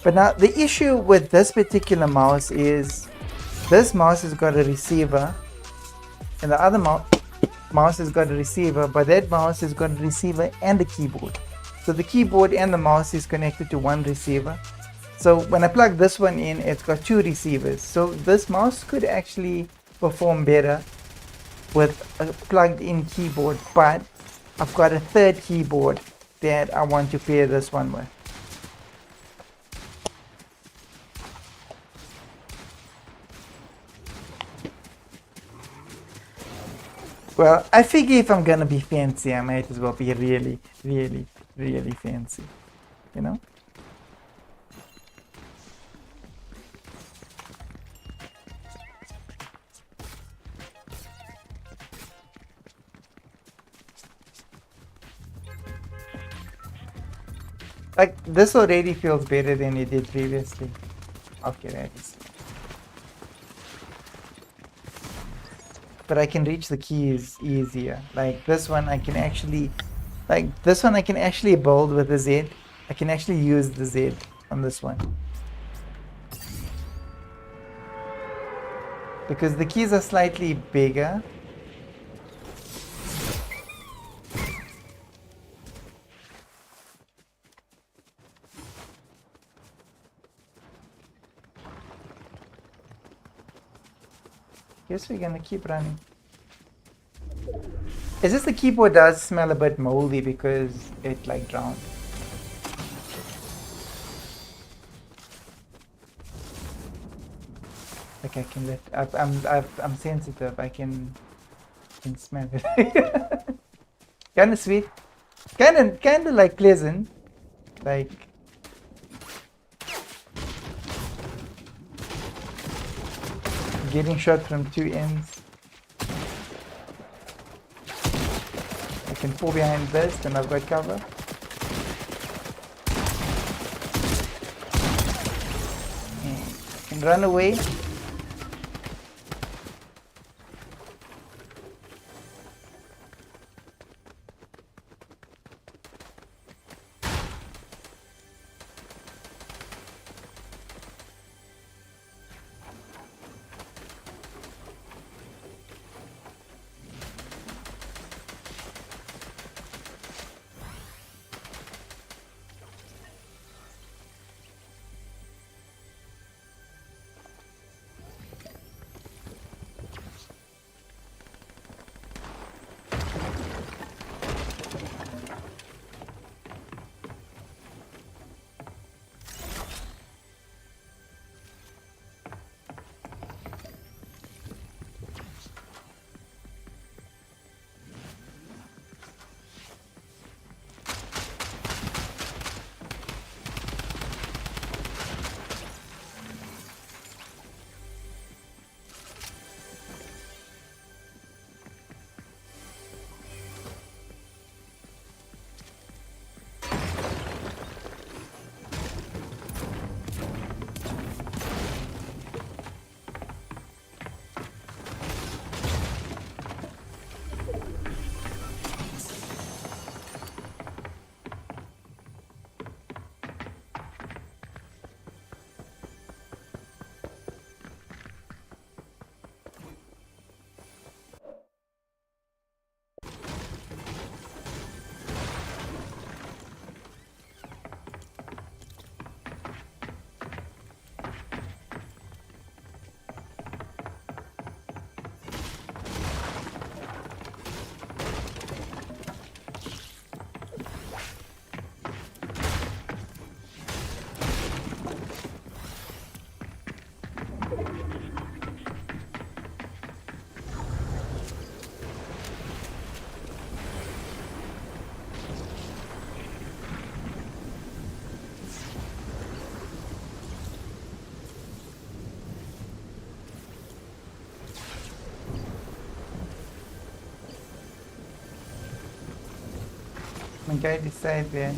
Speaker 1: But now the issue with this particular mouse is this mouse has got a receiver and the other mouse mouse has got a receiver, but that mouse has got a receiver and a keyboard. So the keyboard and the mouse is connected to one receiver. So when I plug this one in, it's got two receivers. So this mouse could actually perform better with a plugged in keyboard, but I've got a third keyboard that I want to pair this one with. Well, I figure if I'm gonna be fancy, I might as well be really, really, really fancy, you know? Like, this already feels better than it did previously. Okay, that is. But I can reach the keys easier. Like this one I can actually build with the Z. I can actually use the Z on this one. Because the keys are slightly bigger. Guess we're gonna keep running. It's just the keyboard does smell a bit moldy because it like drowned. Like I can I'm sensitive. I can smell it. Kind of sweet, kind of like pleasant, like. Getting shot from two ends. I can fall behind this, then I've got cover. And I can run away. My guy decided that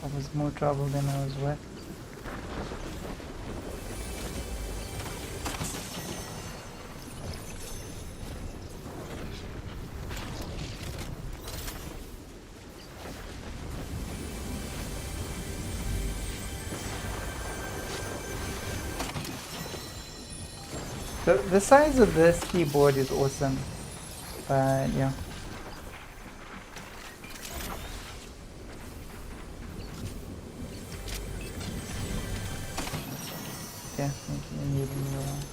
Speaker 1: I was more trouble than I was worth. The size of this keyboard is awesome. But yeah. Definitely need a new one.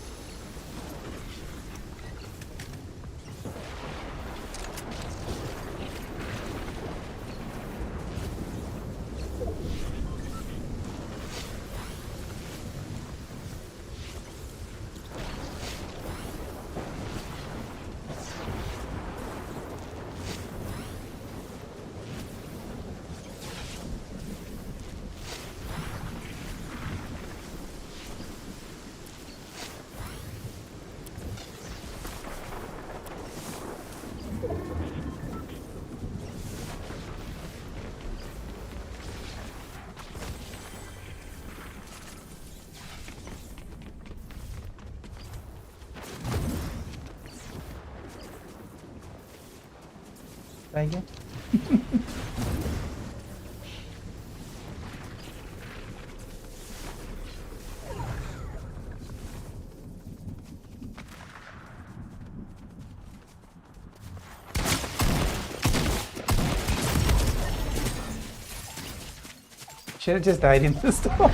Speaker 1: Try again. Should have just died in the storm.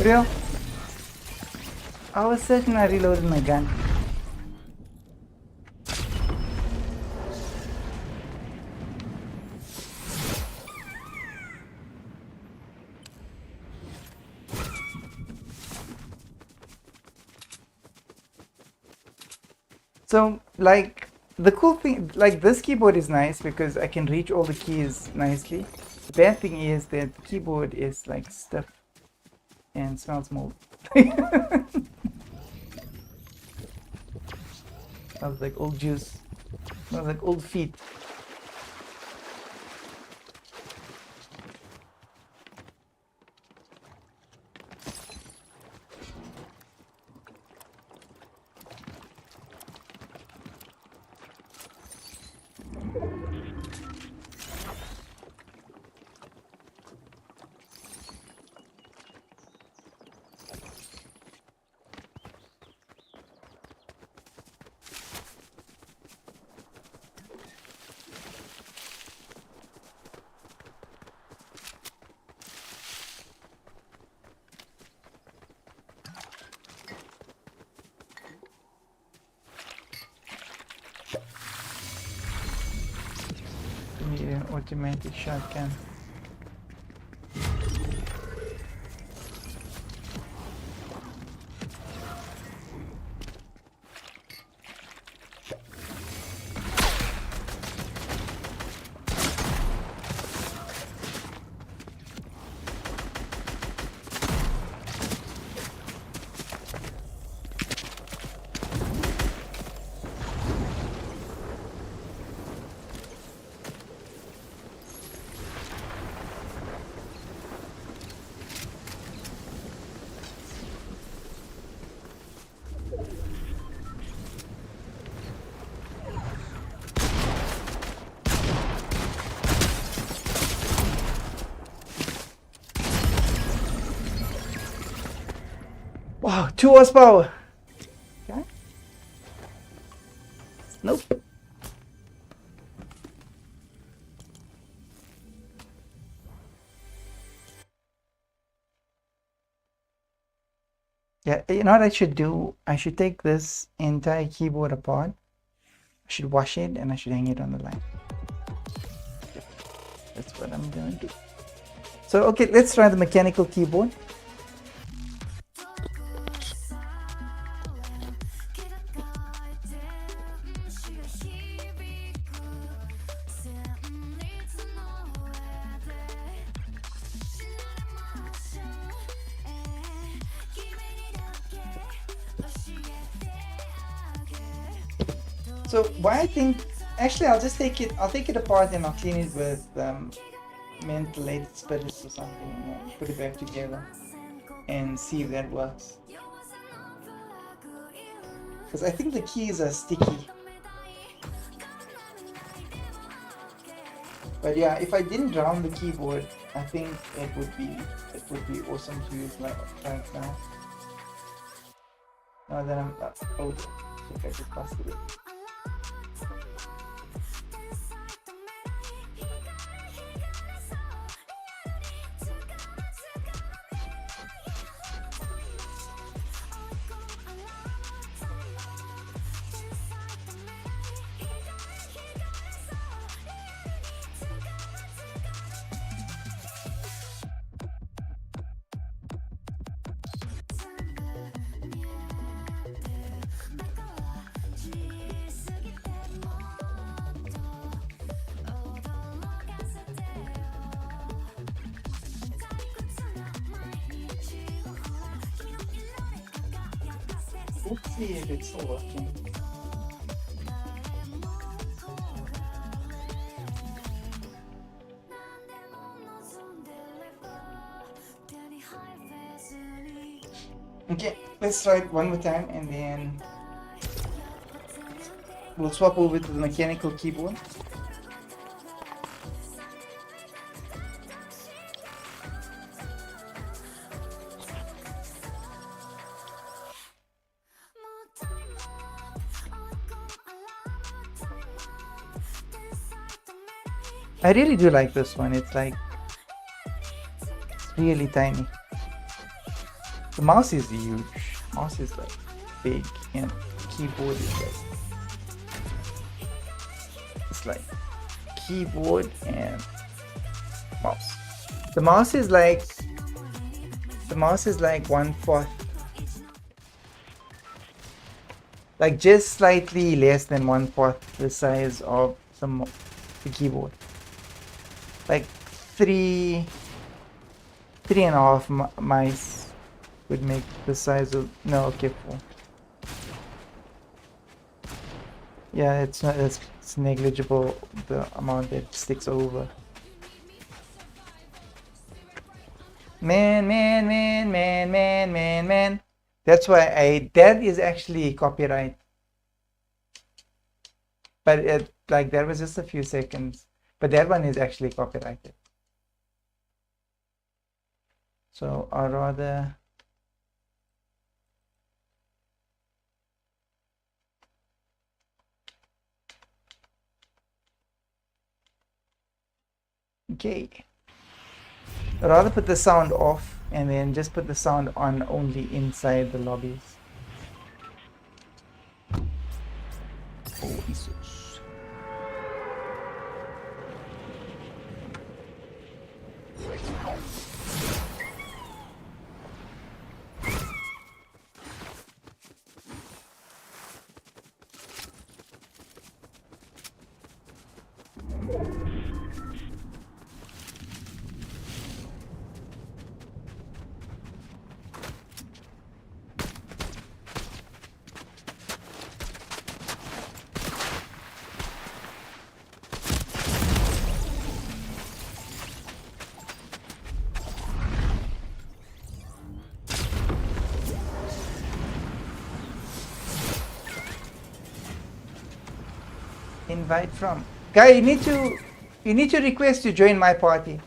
Speaker 1: Real? I was certain I reloaded my gun. So, like, the cool thing, like, this keyboard is nice because I can reach all the keys nicely. The bad thing is that the keyboard is, like, stiff and smells mold. Smells like old juice. Smells like old feet. Need an automatic shotgun. 2 horsepower. Okay. Nope. Yeah, you know what I should do? I should take this entire keyboard apart. I should wash it and I should hang it on the line. That's what I'm gonna do. So, okay, let's try the mechanical keyboard. So why I think, actually I'll take it apart and I'll clean it with mentholated spirits or something and put it back together and see if that works. Because I think the keys are sticky. But yeah, if I didn't drown the keyboard, I think it would be awesome to use like right now. Now that I'm oh, I think I just busted it. Let's see if it's still working. Okay, let's try it one more time and then we'll swap over to the mechanical keyboard. I really do like this one. It's like really tiny. The mouse is huge. Mouse is like big, and the keyboard is like it's like keyboard and mouse. The mouse is like 1/4, like just slightly less than 1/4 the size of the keyboard. Like 3.5 mice would make the size of, no, okay, 4. Yeah, it's negligible, the amount that sticks over. Man. That's why that is actually copyright. But like that was just a few seconds. But that one is actually copyrighted. So I'd rather okay. I'd rather put the sound off and then just put the sound on only inside the lobbies. Oh, Jesus. Invite from guy, you need to request to join my party,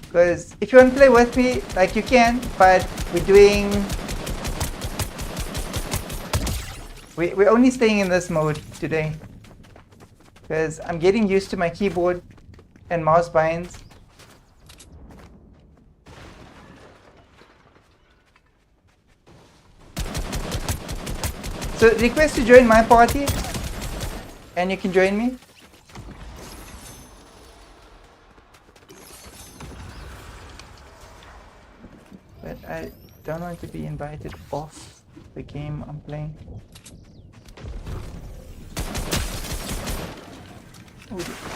Speaker 1: because if you want to play with me, like, you can, but we're doing We're only staying in this mode today because I'm getting used to my keyboard and mouse binds. So request to join my party and you can join me. But I don't want to be invited off the game I'm playing. Oh,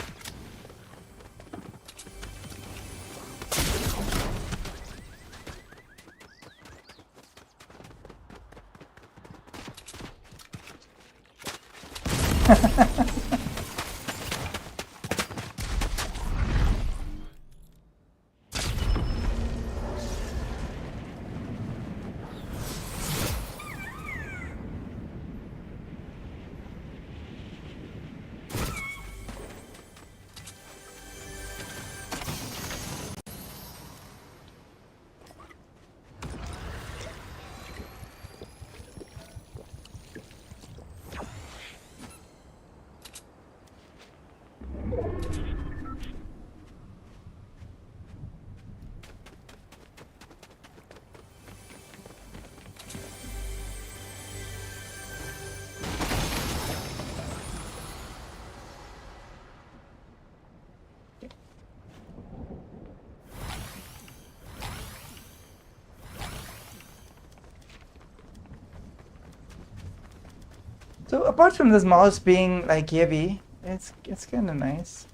Speaker 1: so apart from this mouse being like heavy, it's kind of nice.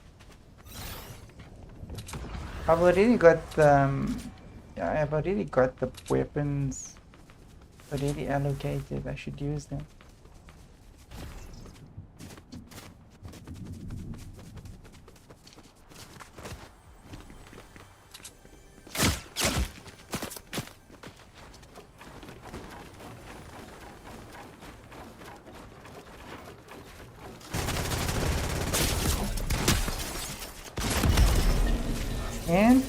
Speaker 1: I've already got yeah, I've already got the weapons already allocated. I should use them. And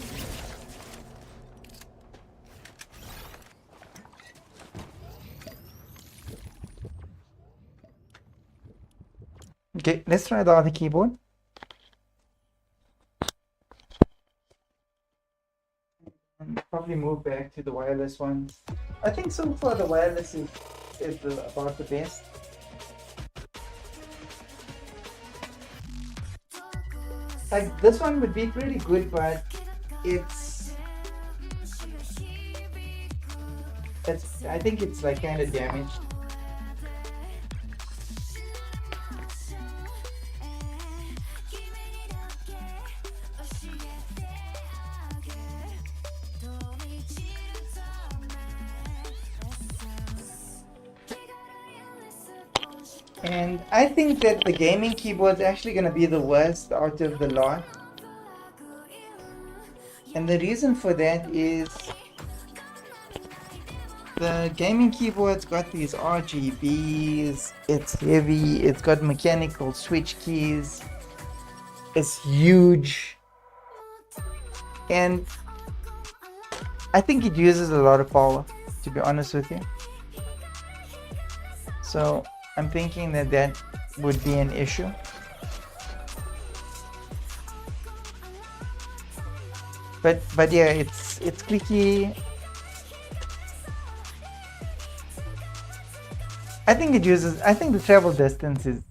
Speaker 1: okay, let's try the other keyboard. And probably move back to the wireless ones. I think so far the wireless is about the best. Like this one would be pretty good, but it's I think it's like kind of damaged. And I think that the gaming keyboard is actually going to be the worst out of the lot. And the reason for that is the gaming keyboard's got these RGBs, it's heavy, it's got mechanical switch keys, it's huge, and I think it uses a lot of power, to be honest with you. So I'm thinking that that would be an issue. But yeah, it's clicky. I think the travel distance is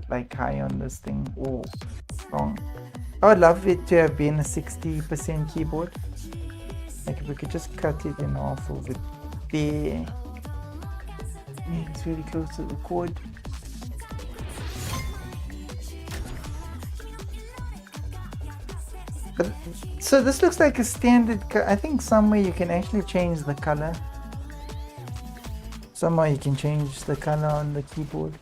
Speaker 1: like high on this thing. Oh, wrong. I would love it to have been a 60% keyboard. Like if we could just cut it in half over there. Yeah, it's really close to the cord. But, so this looks like a standard. I think somewhere you can actually change the color. Somewhere you can change the color on the keyboard.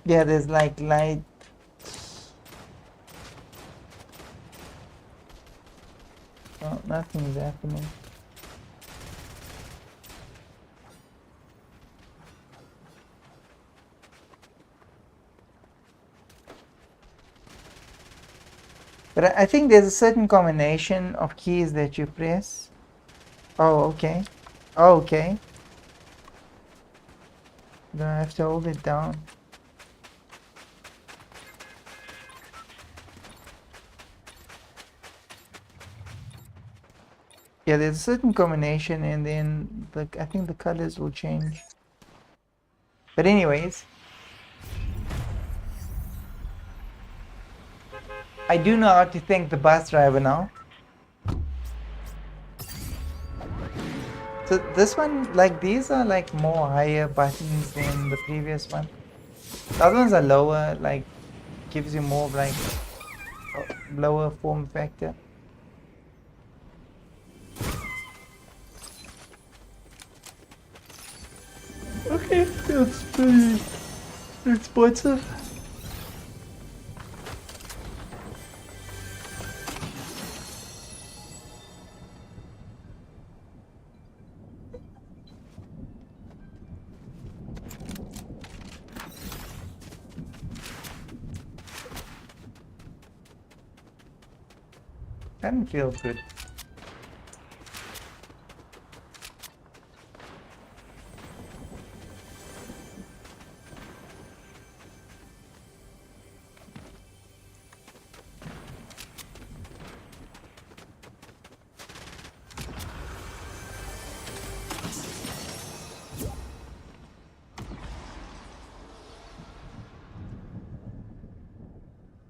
Speaker 1: Yeah, there's like light. Oh, nothing is happening. But I think there's a certain combination of keys that you press. Oh, okay. Oh, okay. Then I have to hold it down. Yeah, there's a certain combination, and then I think the colors will change. But anyways, I do know how to thank the bus driver now. So this one, like these are like more higher buttons than the previous one. The other ones are lower, like gives you more like lower form factor. Okay, that's pretty responsive. Doesn't feel good.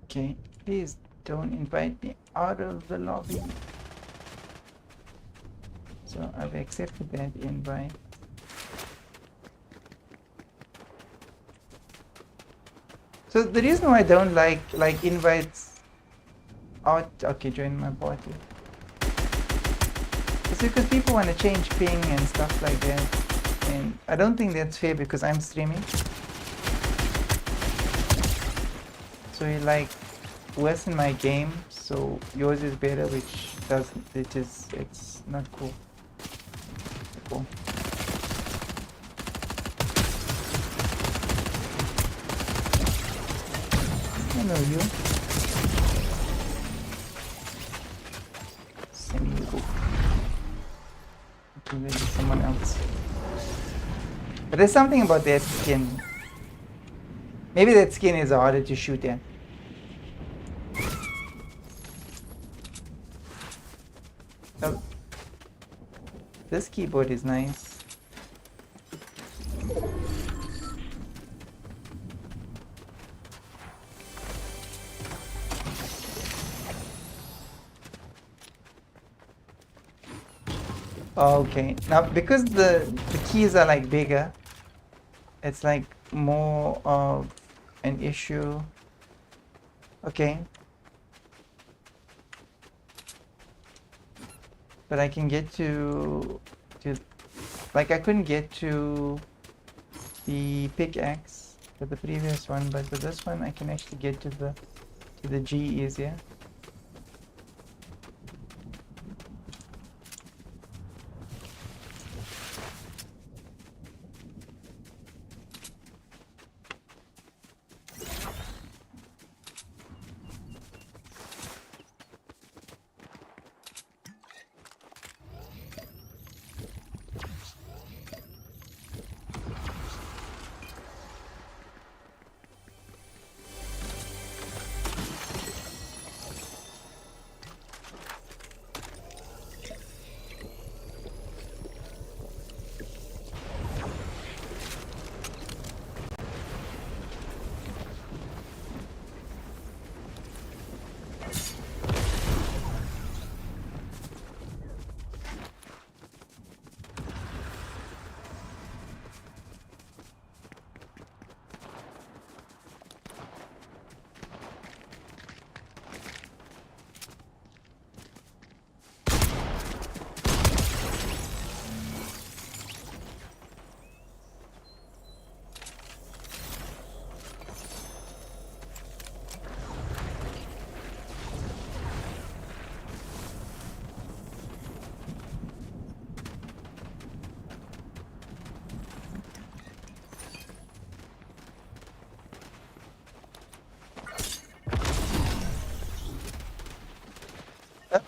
Speaker 1: Okay, please don't invite me out of the lobby. So I've accepted that invite. So the reason why I don't like invites out, okay, join my party, it's because people want to change ping and stuff like that, and I don't think that's fair because I'm streaming. So you like worse in my game, so yours is better, which doesn't, it's not cool. Cool. I know you. Send me go. Okay, maybe someone else. But there's something about that skin. Maybe that skin is harder to shoot at. Oh, this keyboard is nice. Okay, now because the keys are like bigger, it's like more of an issue. Okay. But I can get to like I couldn't get to the pickaxe for the previous one, but for this one I can actually get to the G easier.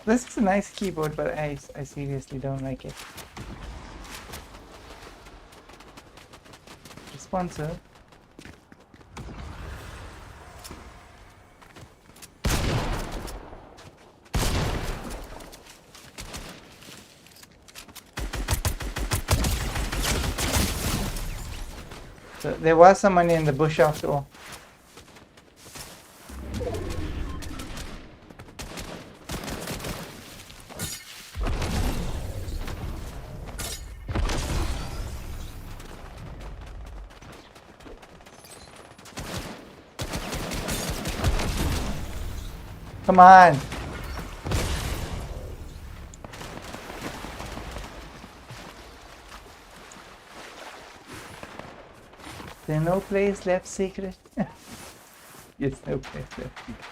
Speaker 1: This is a nice keyboard, but I seriously don't like it. Sponsor. So there was someone in the bush after all. Come on. There's no place left secret. Yes, no place left secret.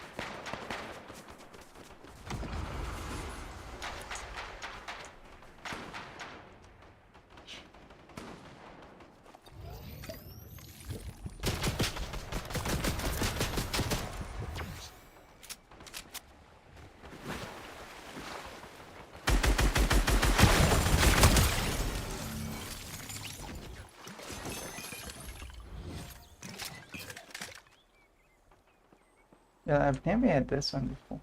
Speaker 1: I've never had this one before.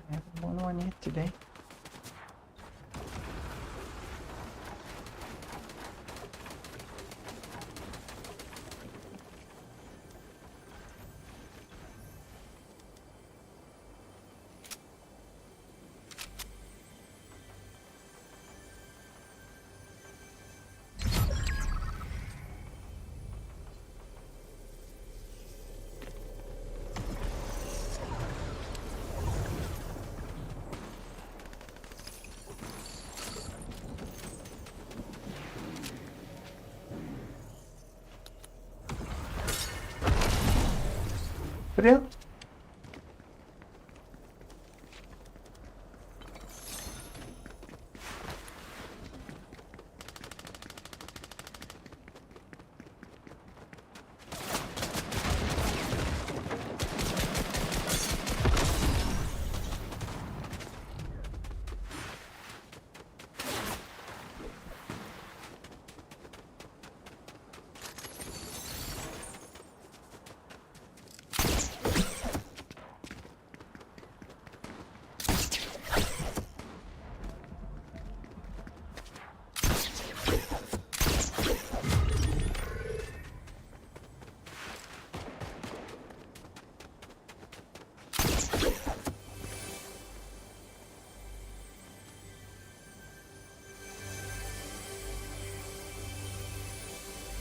Speaker 1: I haven't won one yet today. For real?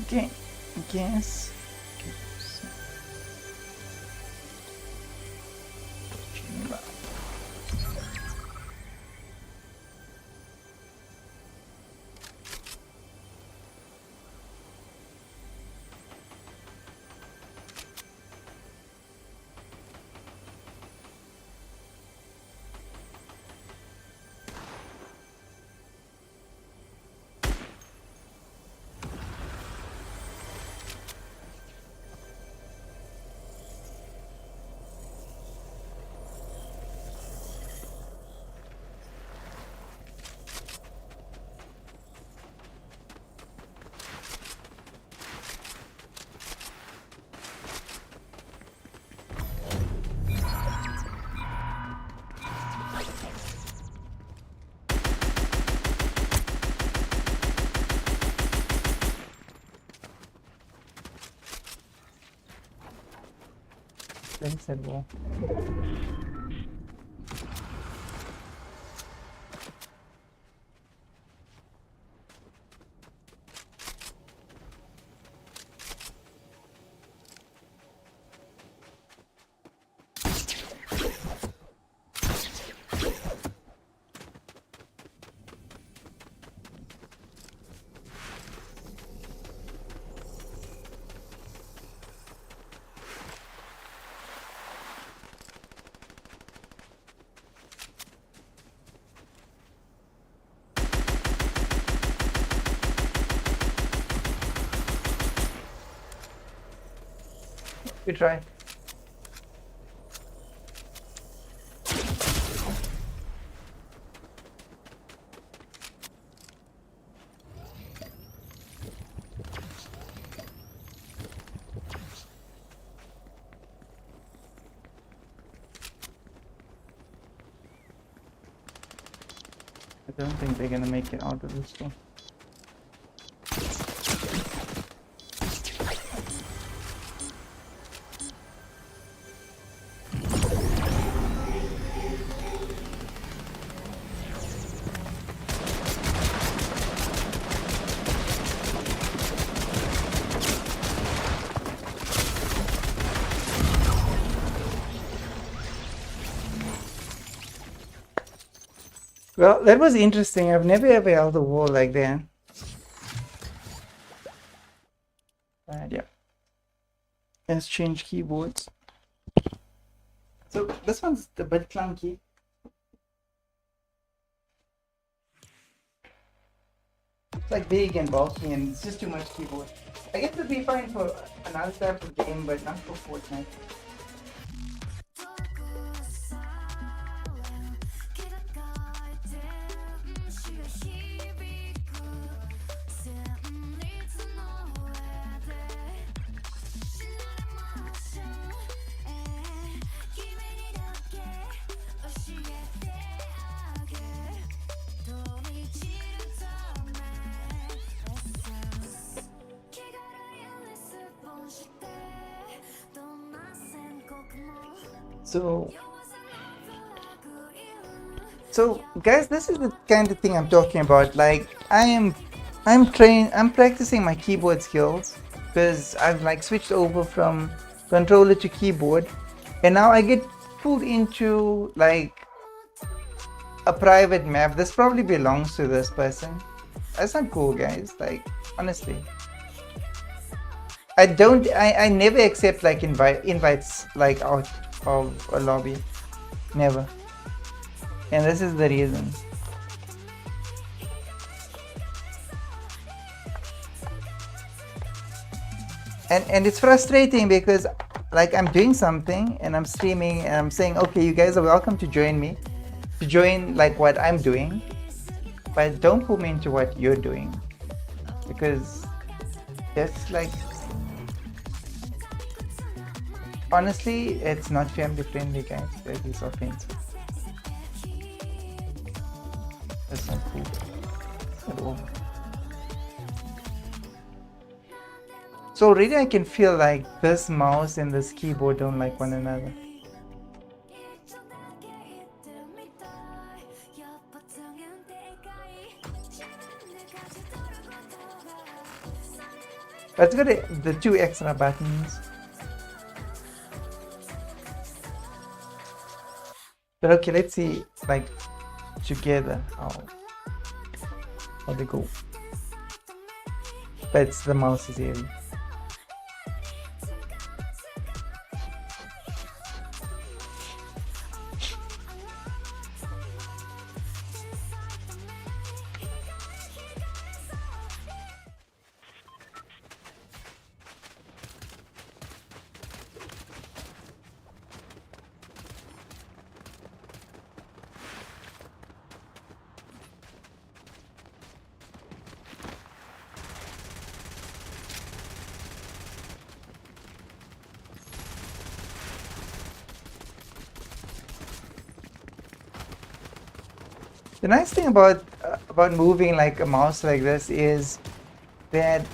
Speaker 1: Okay, I guess. Then said wall. We try. I don't think they're gonna make it out of this one. Well, that was interesting. I've never ever held a wall like that. But yeah. Let's change keyboards. So this one's a bit clunky. It's like big and bulky and it's just too much keyboard. I guess it'd be fine for another type of game, but not for Fortnite. So guys, this is the kind of thing I'm talking about. Like I'm practicing my keyboard skills because I've like switched over from controller to keyboard, and now I get pulled into like a private map. This probably belongs to this person. That's not cool, guys. Like honestly, I never accept like invites like out of a lobby, never. And this is the reason. And it's frustrating because like I'm doing something and I'm streaming and I'm saying, okay, you guys are welcome to join me, to join like what I'm doing, but don't pull me into what you're doing, because that's like, honestly, it's not family friendly, guys. That is offensive. That's not cool at all. So already I can feel like this mouse and this keyboard don't like one another. Let's go to the 2 extra buttons. But okay, let's see like together how they go. But it's the mouse is heavy. The nice thing about moving like a mouse like this is that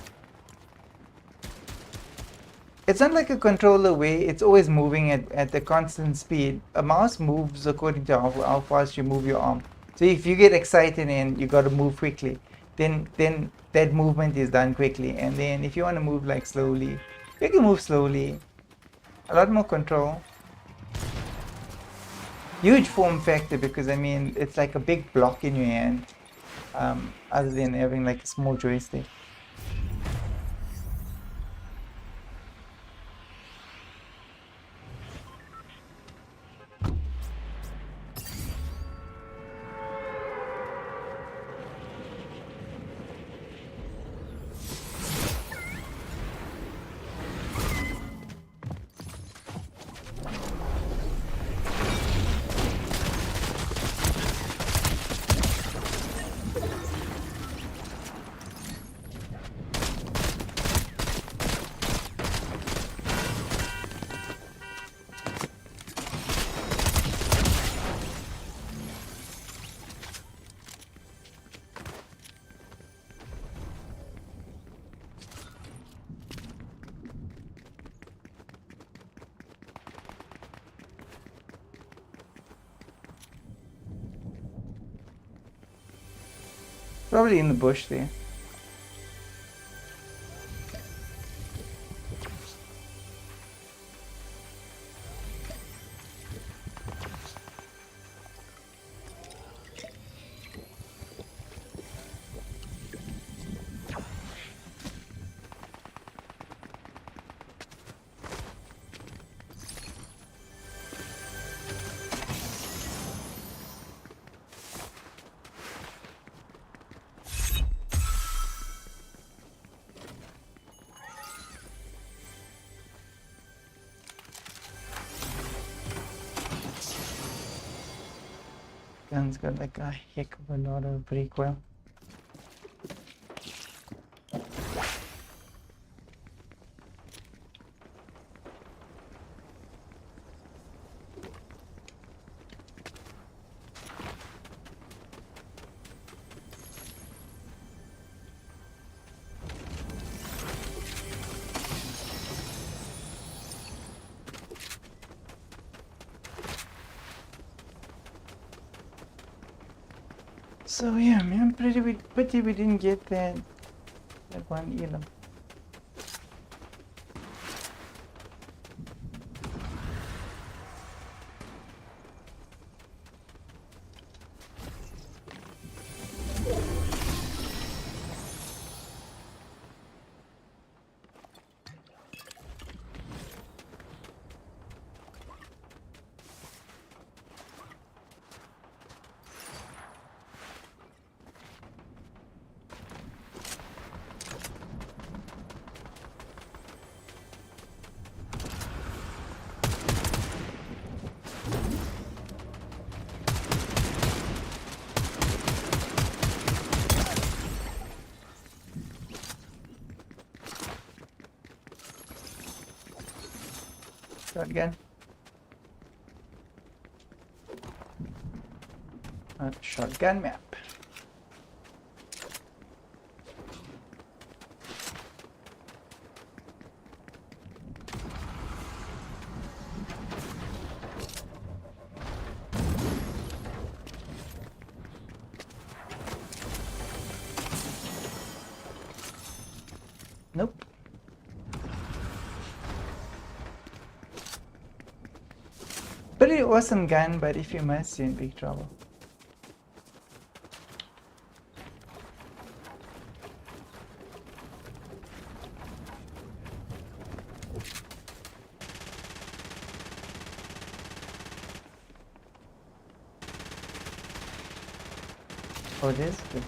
Speaker 1: it's not like a controller where it's always moving at a constant speed. A mouse moves according to how fast you move your arm. So if you get excited and you got to move quickly, then that movement is done quickly. And then if you want to move like slowly, you can move slowly. A lot more control. Huge form factor, because I mean it's like a big block in your hand, other than having like a small joystick. Probably in the bush there. Gun's got like a heck of a lot of recoil. So yeah, man, pity we didn't get that one elam. Shotgun. Shotgun map. Nope. Pretty awesome gun, but if you miss, you're in big trouble. Oh, this good.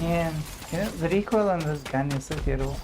Speaker 1: Man, you know, the recoil on this gun is so terrible.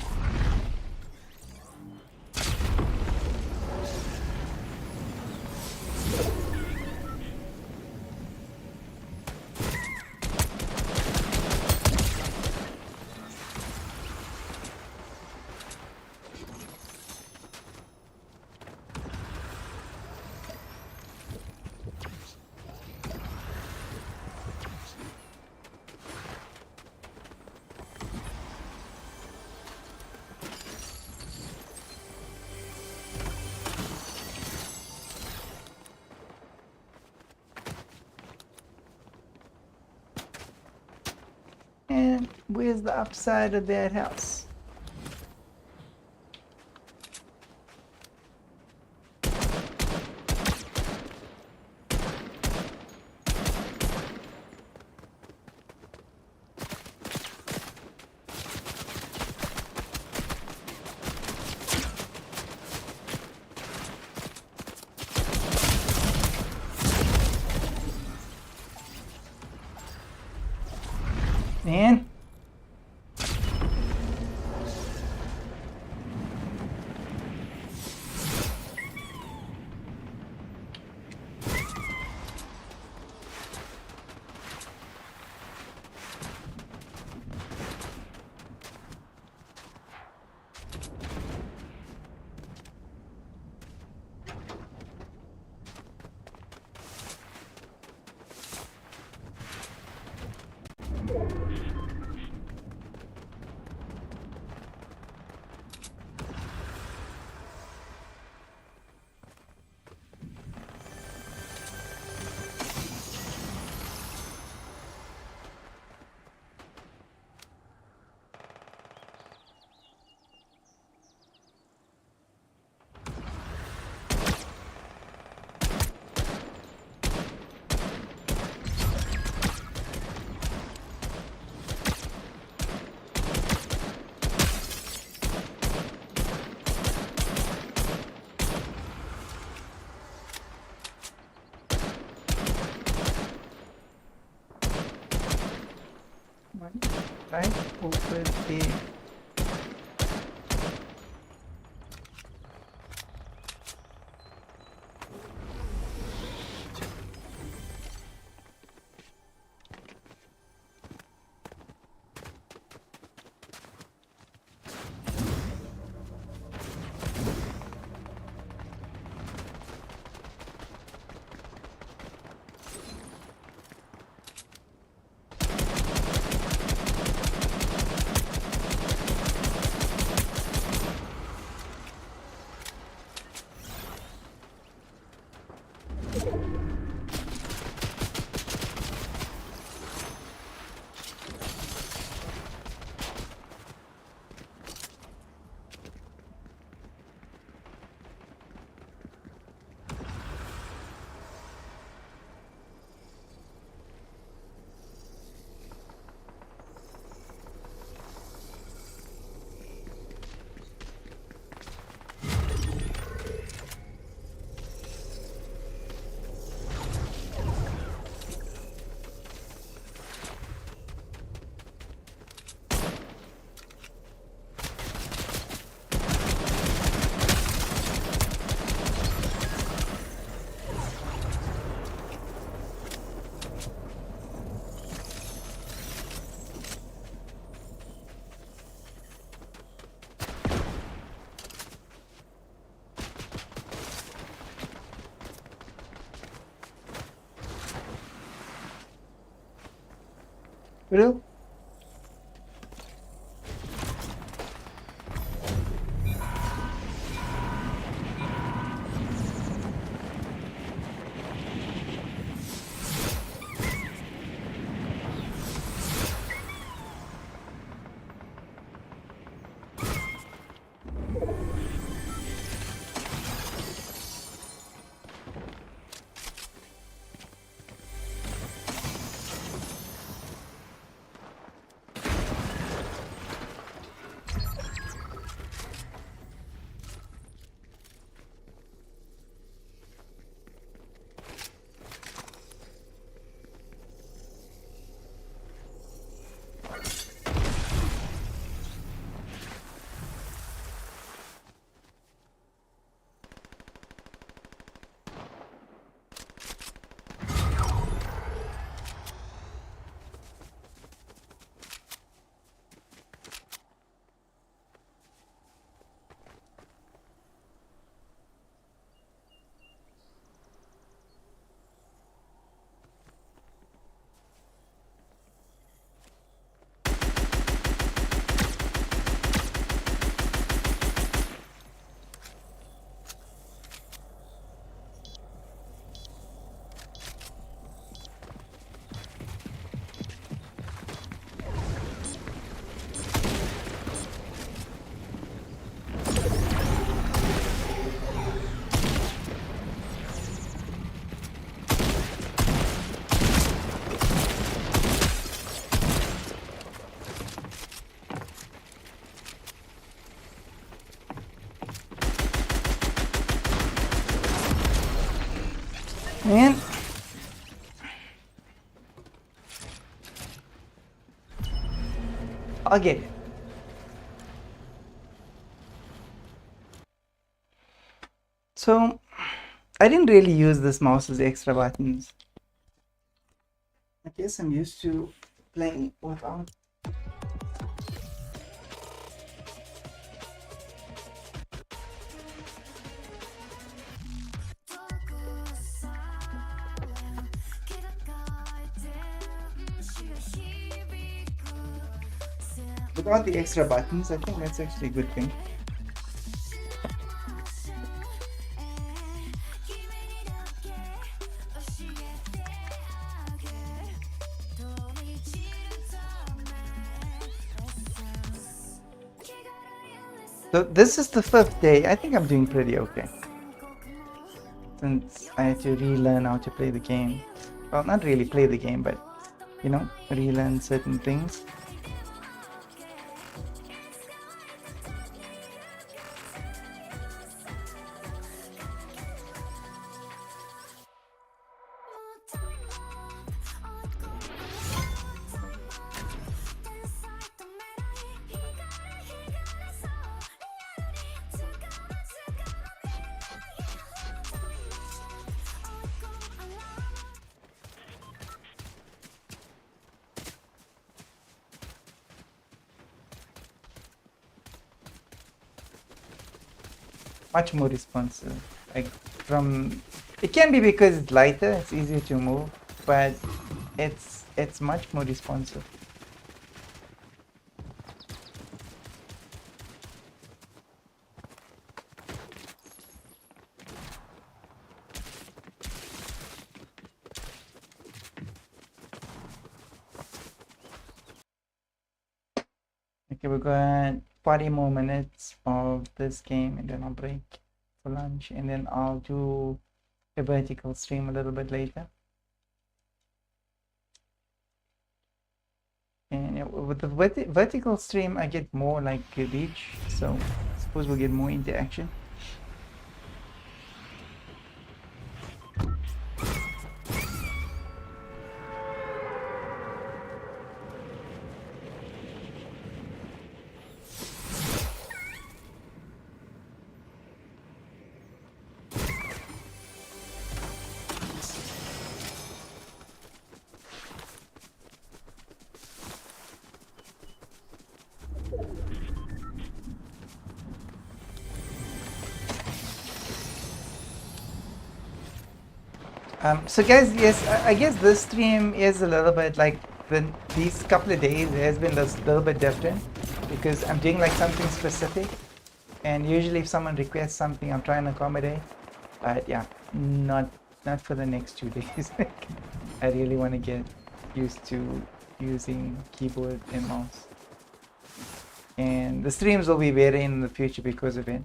Speaker 1: And where's the upside of that house? man. Right over there. Real? Man. I'll get it. So I didn't really use this mouse's extra buttons. I guess I'm used to playing without. Without the extra buttons, I think that's actually a good thing. So this is the 5th day. I think I'm doing pretty okay. Since I had to relearn how to play the game. Well, not really play the game, but, you know, relearn certain things. Much more responsive. Like from, it can be because it's lighter, it's easier to move, but it's much more responsive. Okay, we got 40 more minutes of this game and then I'll break for lunch and then I'll do a vertical stream a little bit later. And yeah, with the vertical stream, I get more like reach, so I suppose we'll get more interaction. So guys, yes, I guess this stream is a little bit like these couple of days has been a little bit different because I'm doing like something specific, and usually if someone requests something, I'm trying to accommodate. But yeah, not for the next 2 days. I really want to get used to using keyboard and mouse, and the streams will be better in the future because of it.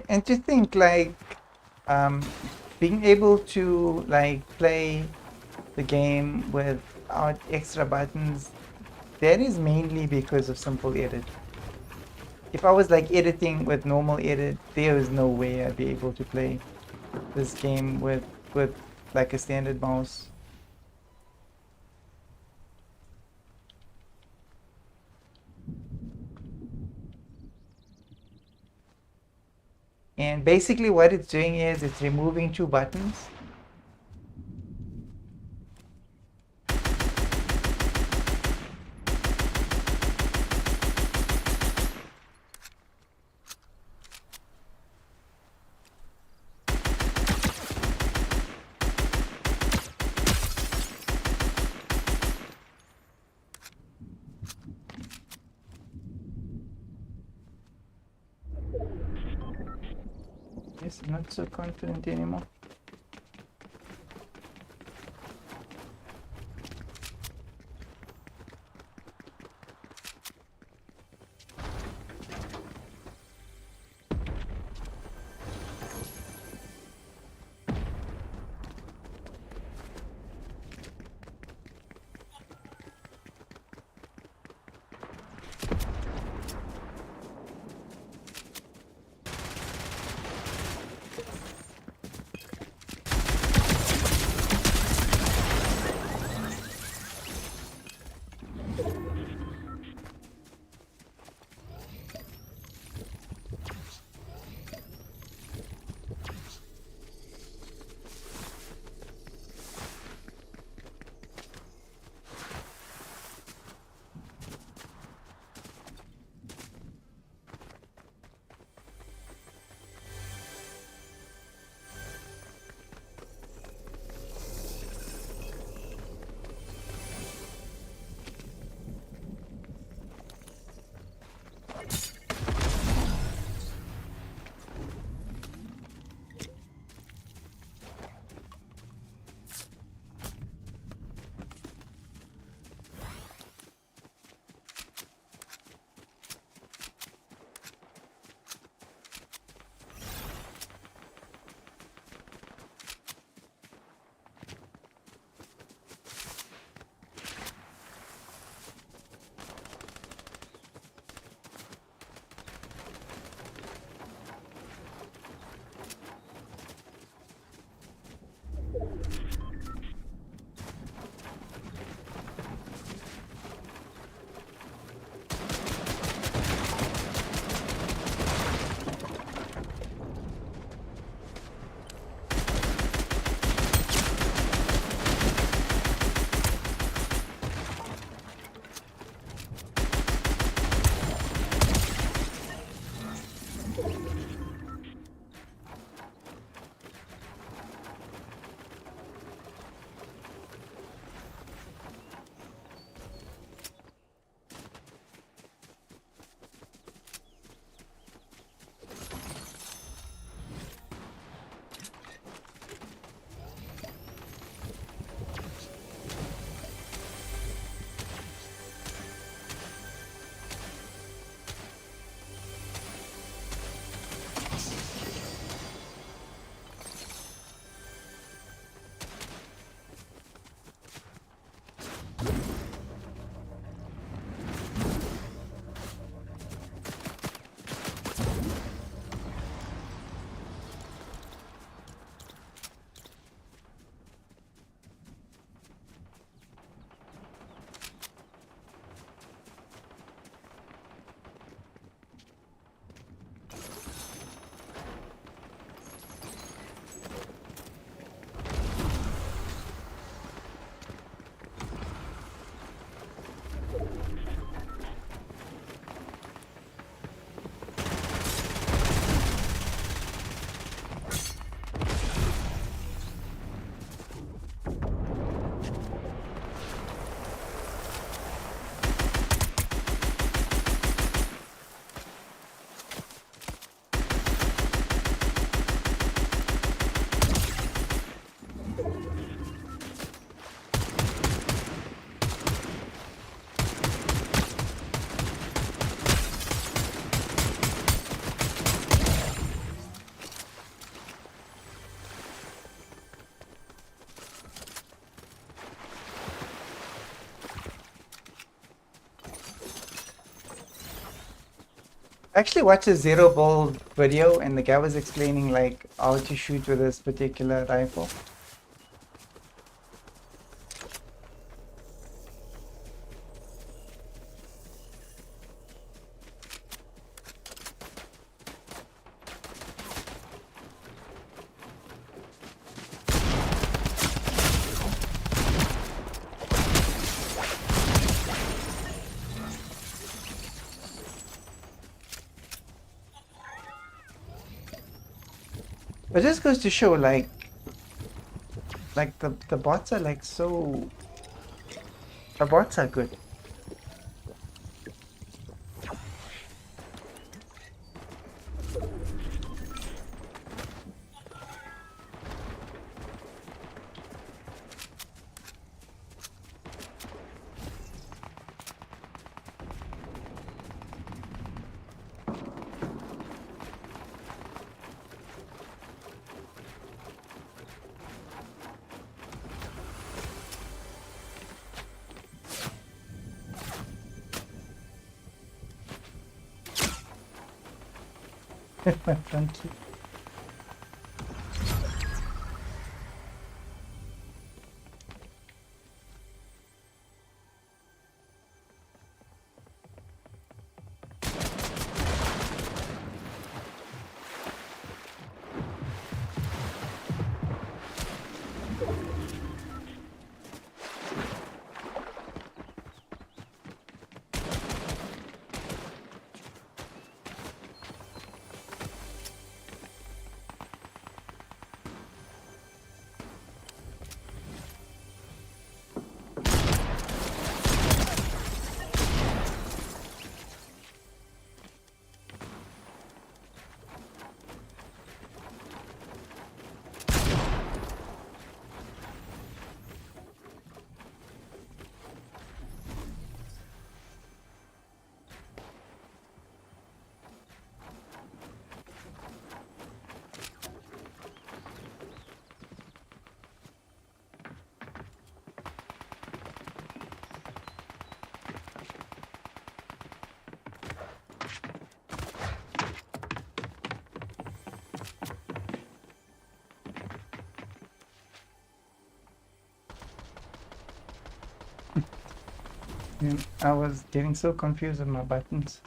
Speaker 1: And to think like being able to like play the game without extra buttons, that is mainly because of simple edit. If I was like editing with normal edit, there is no way I'd be able to play this game with like a standard mouse. And basically what it's doing is it's removing 2 buttons. Yes, I'm not so confident anymore. I actually watched a Zero Ball video and the guy was explaining like how to shoot with this particular rifle. But this goes to show like the bots are like so the bots are good. My front key. And I was getting so confused with my buttons.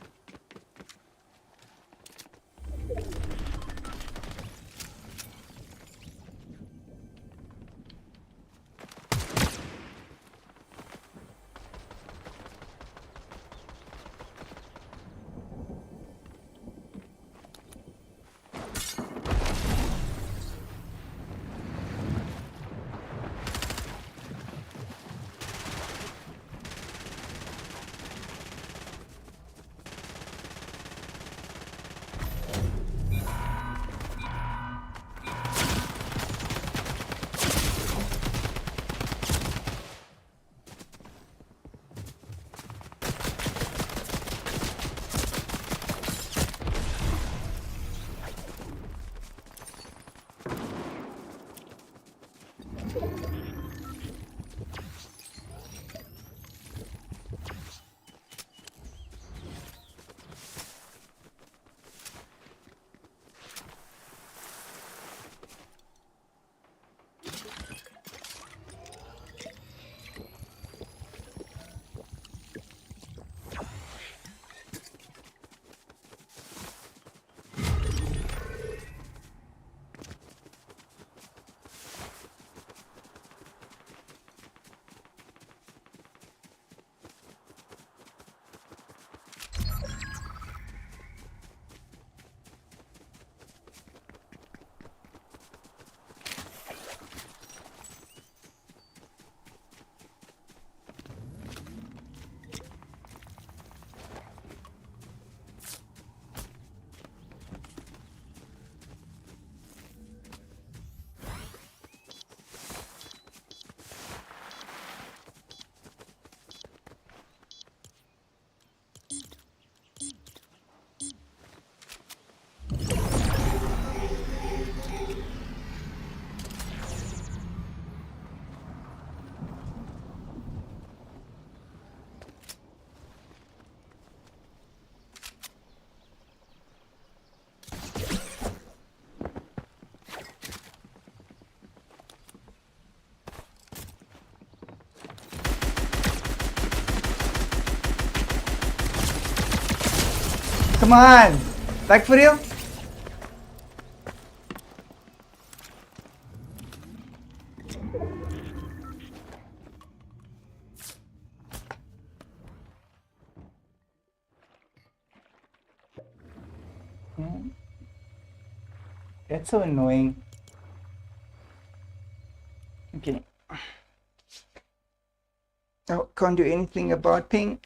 Speaker 1: Come on! Like for real? That's so annoying. Okay. Oh, can't do anything about ping.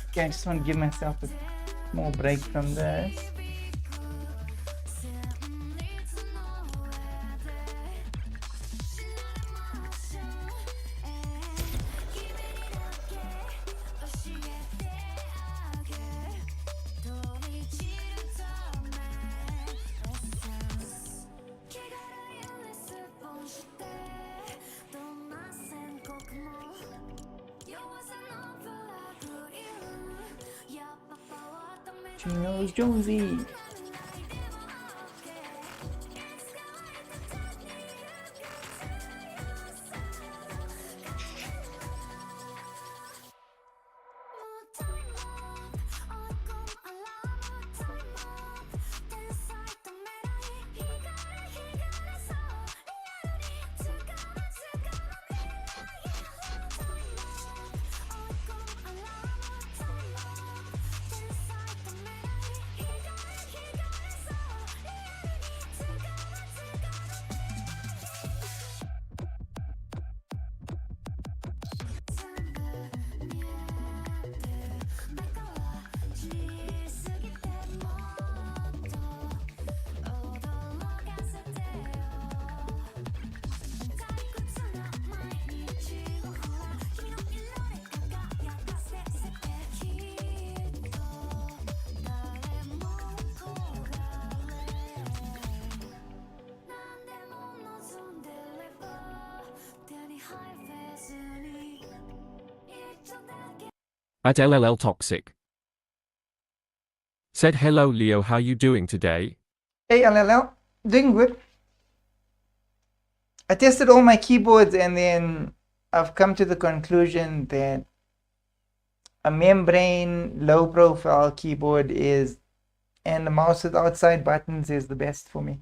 Speaker 1: Okay, I just want to give myself a small break from this. She knows Jonesy.
Speaker 2: At LLL Toxic. Said hello Leo, how you doing today?
Speaker 1: Hey LLL, doing good. I tested all my keyboards and then I've come to the conclusion that a membrane low profile keyboard is, and a mouse with outside buttons is the best for me.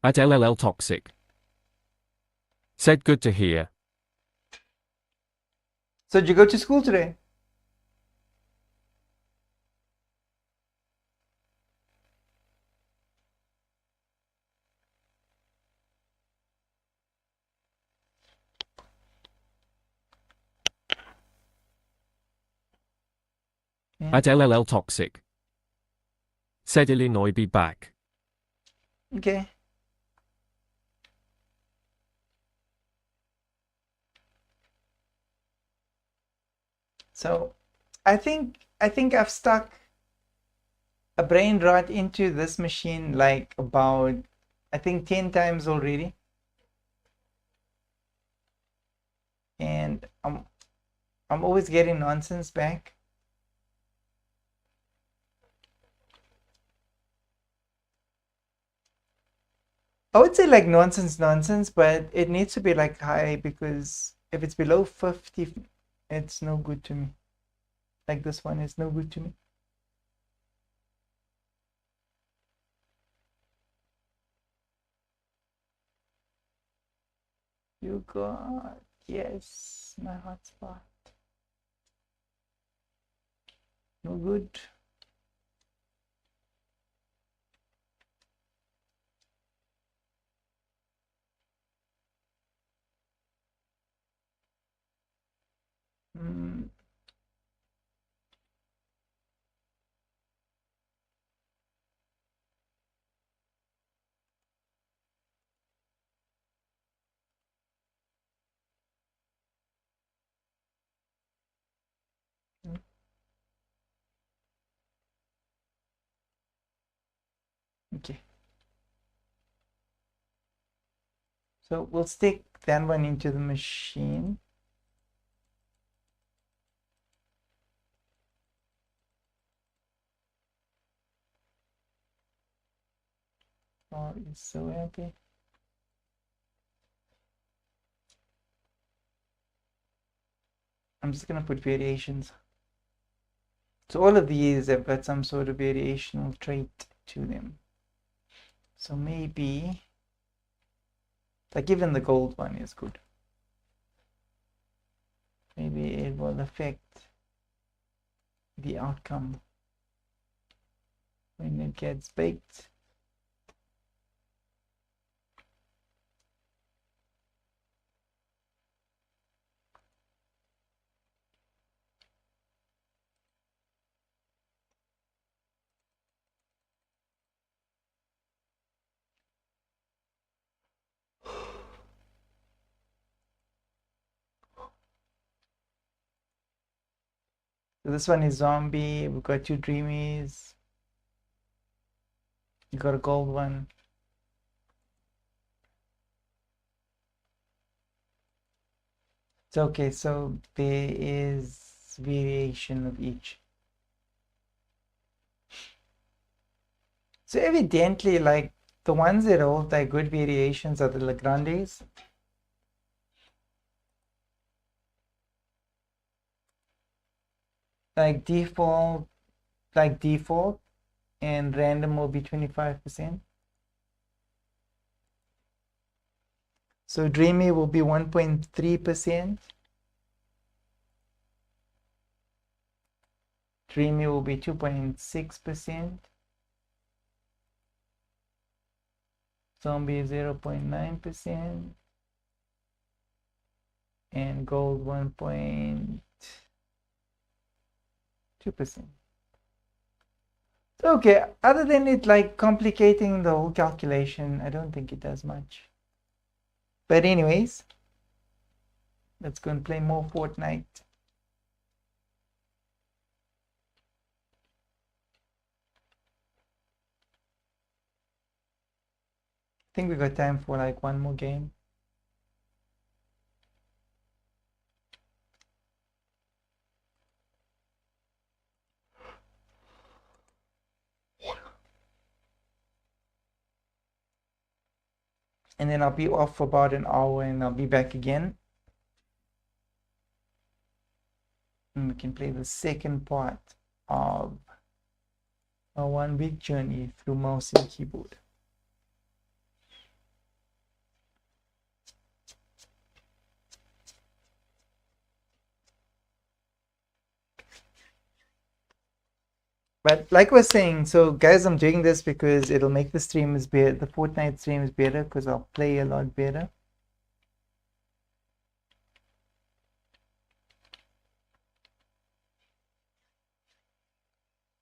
Speaker 2: At LLL Toxic. Said good to hear.
Speaker 1: So did you go to school today? Yeah.
Speaker 2: At LLL Toxic. Said Illinois be back.
Speaker 1: Okay. So I think I've stuck a brain rot into this machine like about, I think 10 times already. And I'm always getting nonsense back. I would say like nonsense, but it needs to be like high, because if it's below 50, it's no good to me. Like this one is no good to me. You got, yes, my hotspot. No good. Mm. Okay. So we'll stick that one into the machine. Oh, it's so happy. I'm just gonna put variations. So all of these have got some sort of variational trait to them. So maybe, like even the gold one is good. Maybe it will affect the outcome when it gets baked. So this one is zombie. We've got two dreamies. You got a gold one. It's okay, so there is variation of each. So evidently, like the ones that hold like good variations are the Lagranges. Like default, and random will be 25%. So dreamy will be 1.3%. Dreamy will be 2.6%. Zombie 0.9%. And gold 1.2%. Okay, other than it like complicating the whole calculation, I don't think it does much. But anyways, let's go and play more Fortnite. I think we got time for like one more game. And then I'll be off for about an hour and I'll be back again. And we can play the second part of a 1 week journey through mouse and keyboard. But like I was saying, so guys, I'm doing this because it'll make the streams better, the Fortnite streams better, because I'll play a lot better.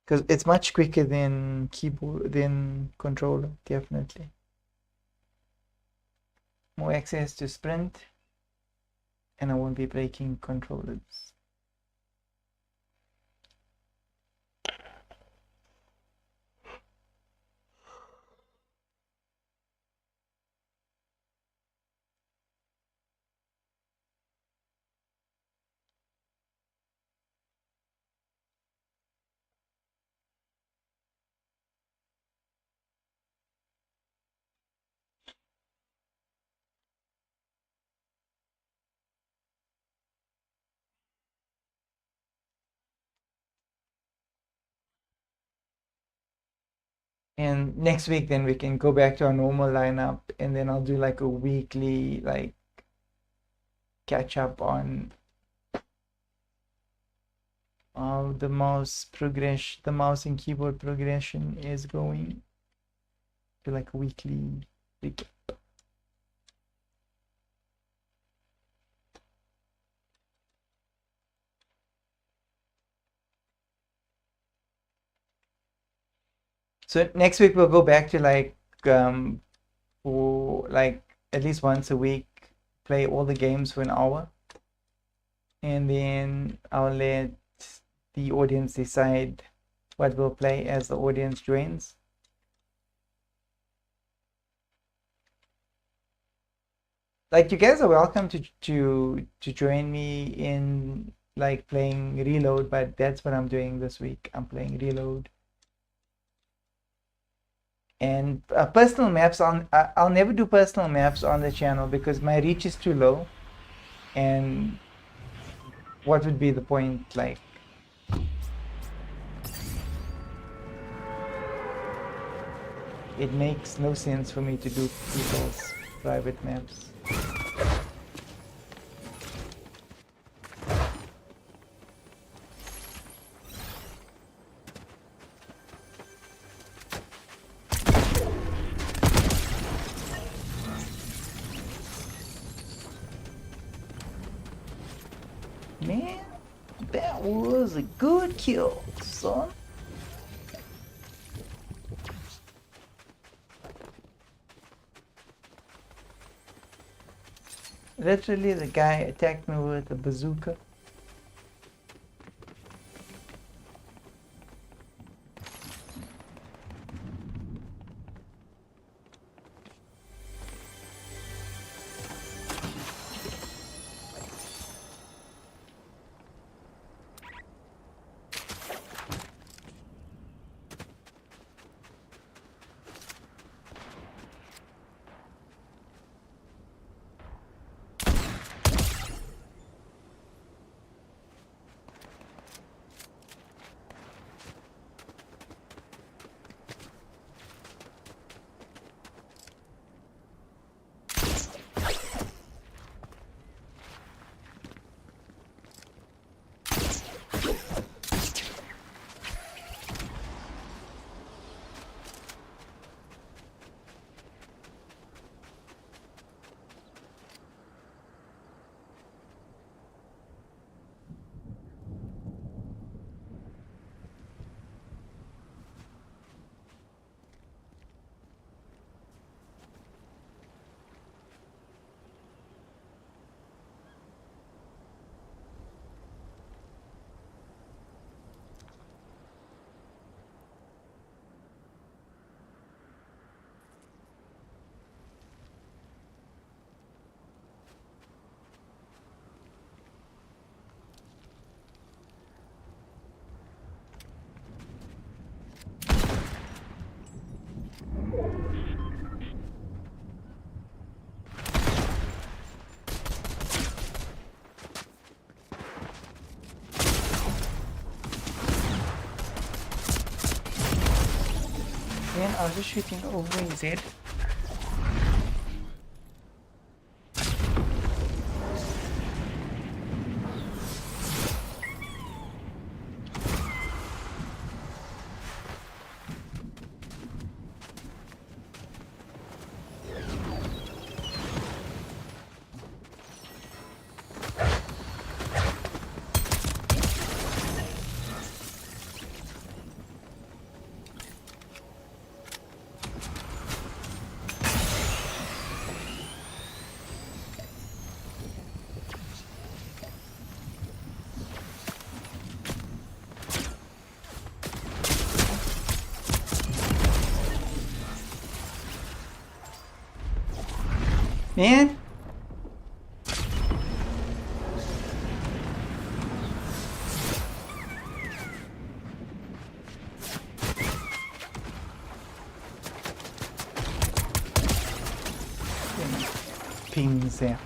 Speaker 1: Because it's much quicker than keyboard, than controller, definitely. More access to sprint, and I won't be breaking controllers. And next week, then we can go back to our normal lineup, and then I'll do like a weekly like catch up on how the mouse and keyboard progression is going. Do like a weekly recap. So next week we'll go back to like for like at least once a week, play all the games for an hour, and then I'll let the audience decide what we'll play as the audience joins. Like you guys are welcome to join me in like playing Reload, but that's what I'm doing this week. I'm playing Reload. And personal maps, I'll never do personal maps on the channel because my reach is too low. And what would be the point? Like, it makes no sense for me to do people's private maps. Man, that was a good kill, son. Literally, the guy attacked me with a bazooka. Man, I was just shooting over his head. Man, pings there.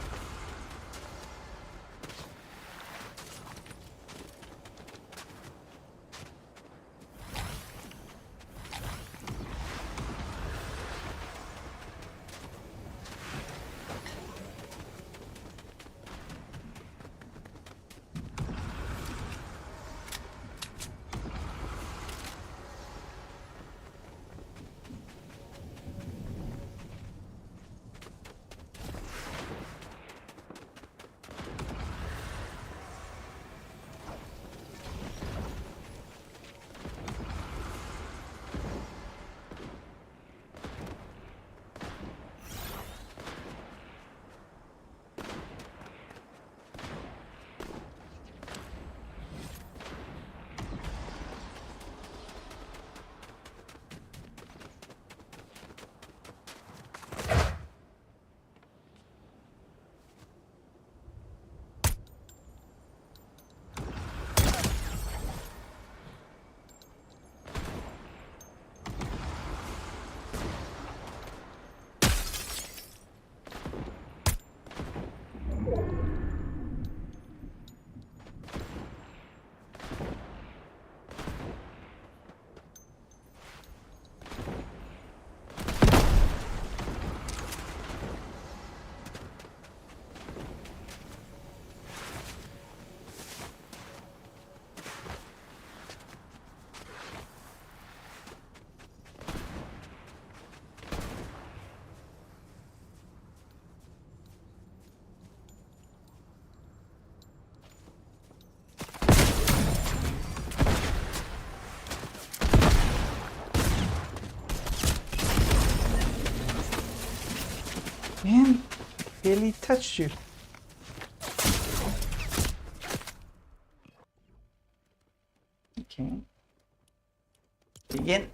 Speaker 1: barely touched you. Okay. Begin.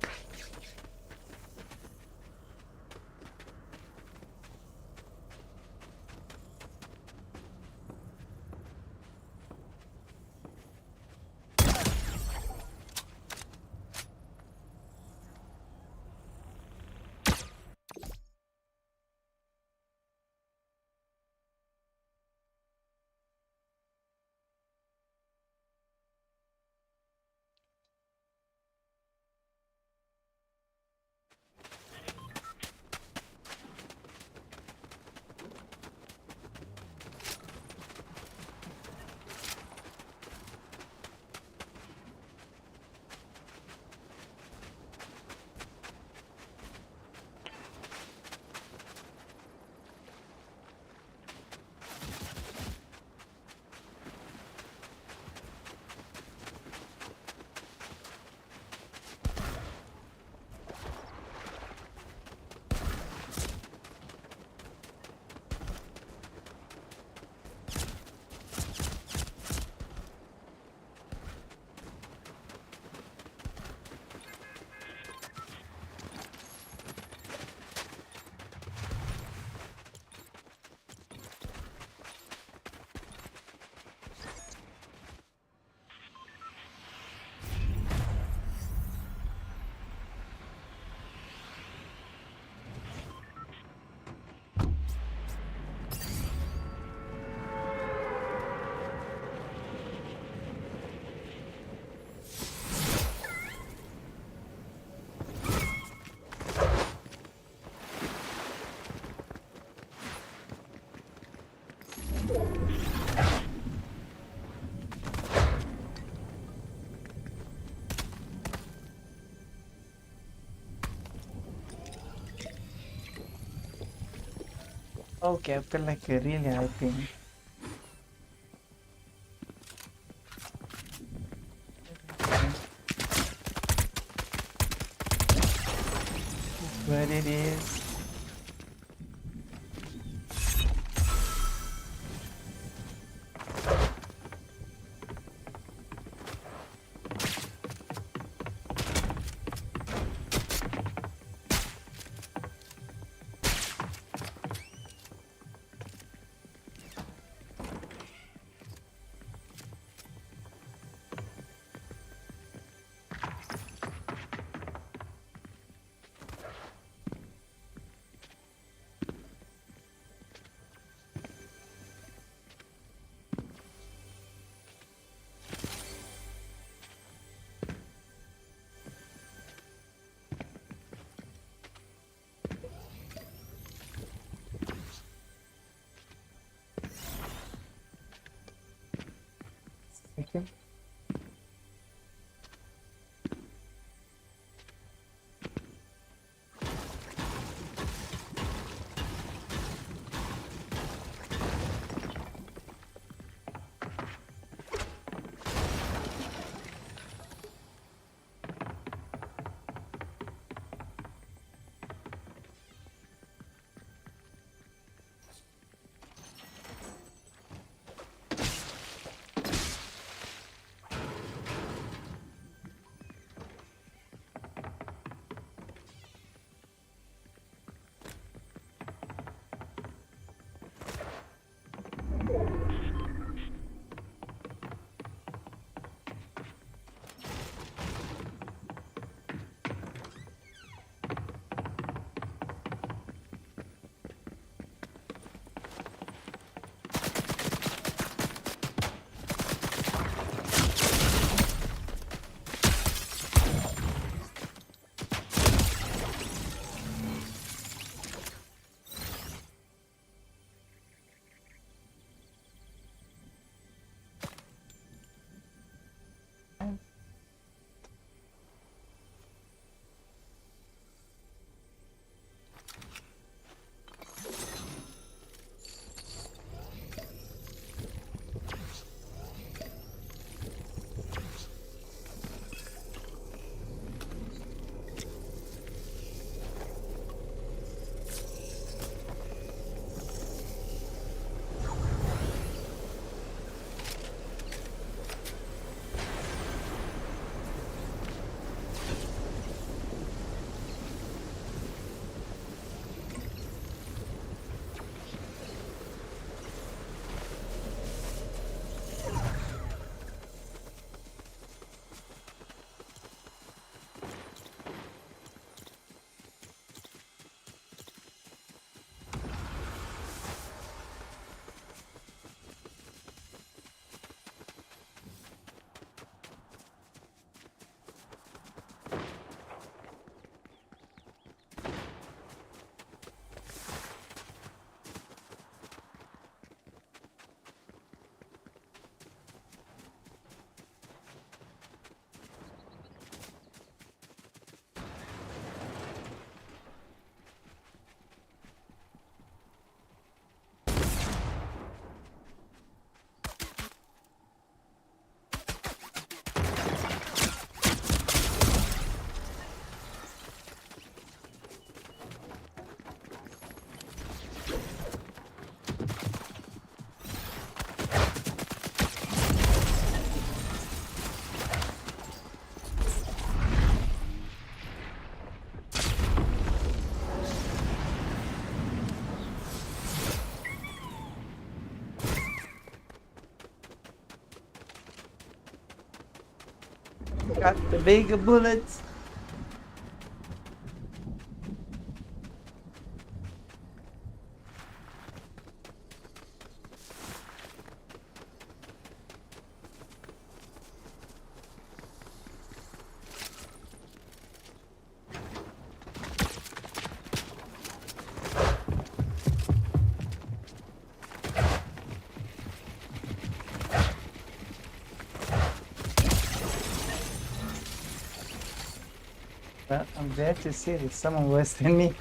Speaker 1: Okay, I feel like a really high ping. Where it is. Okay. Got the bigger bullets. Well, I'm glad to see there's someone worse than me.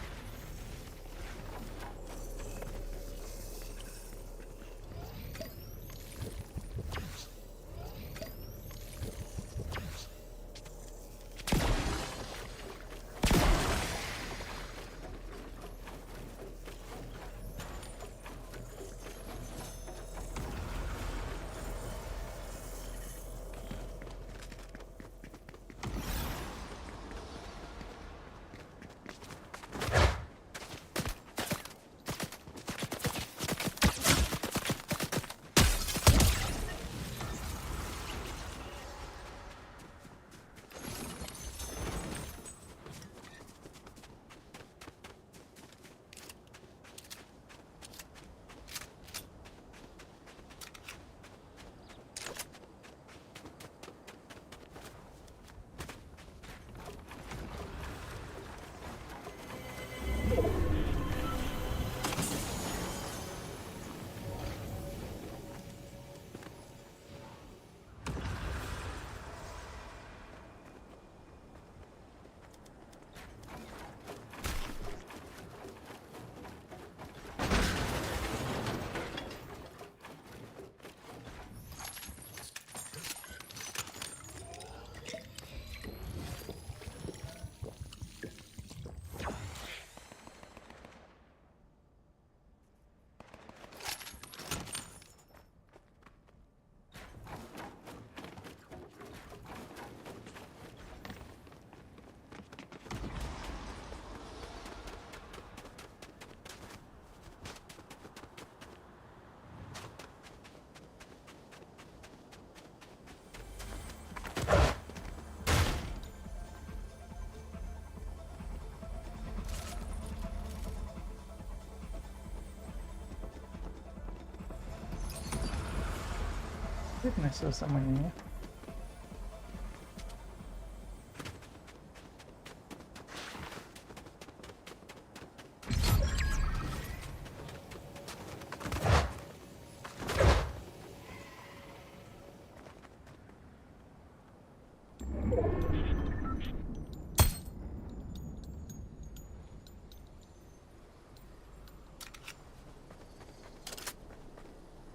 Speaker 1: I think I saw someone in here.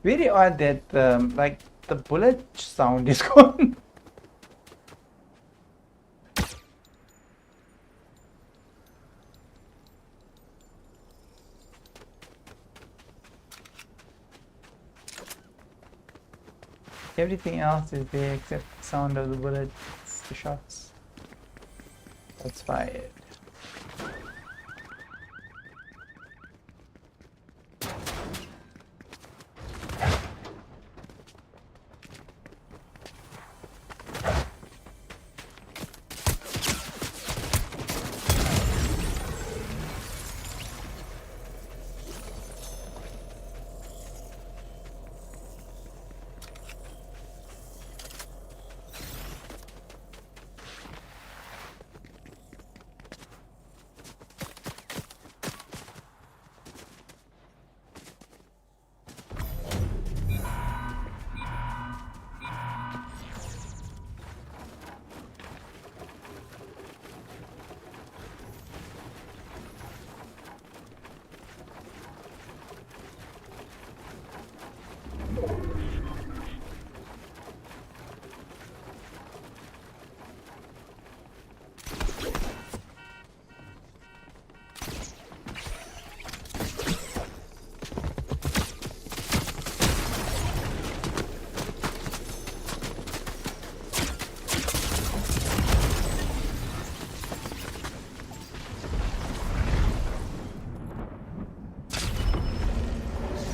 Speaker 1: Very odd that like the bullet sound is gone. Everything else is there except the sound of the bullets, the shots. That's fired.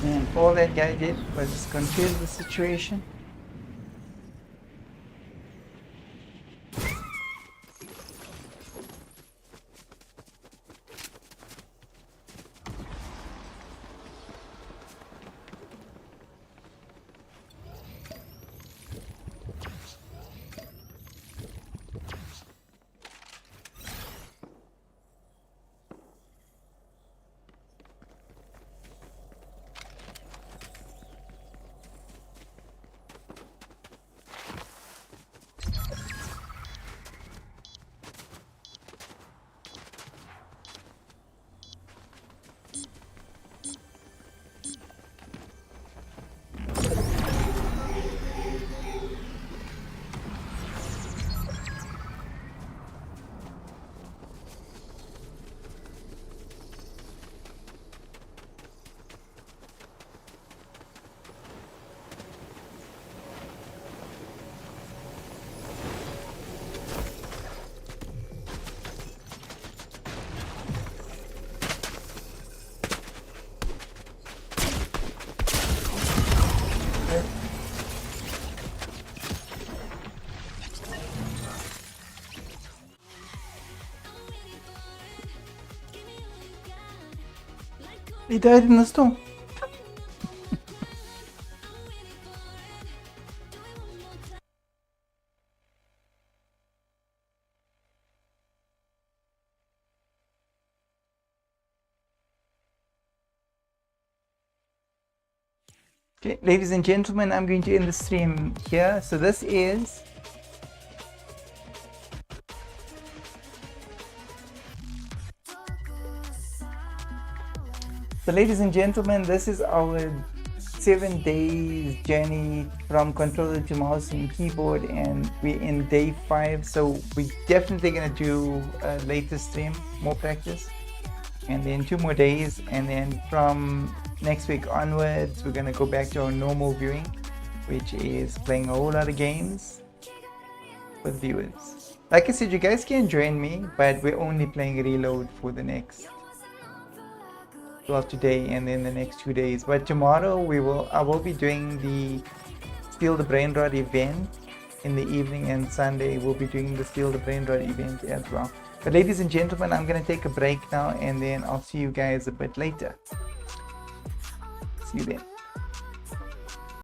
Speaker 1: And all that guy did was just confuse the situation. He died in the storm. Okay, ladies and gentlemen, I'm going to end the stream here. So this is ladies and gentlemen, this is our 7 days journey from controller to mouse and keyboard, and we're in day 5. So we're definitely gonna do a later stream, more practice, and then 2 more days, and then from next week onwards we're gonna go back to our normal viewing, which is playing a whole lot of games with viewers. Like I said, you guys can join me, but we're only playing Reload for the next, well, today and then the next 2 days. But tomorrow I will be doing the Steal the Brain Rot event in the evening, and Sunday we'll be doing the Steal the Brain Rot event as well. But ladies and gentlemen, I'm gonna take a break now, and then I'll see you guys a bit later. See you then.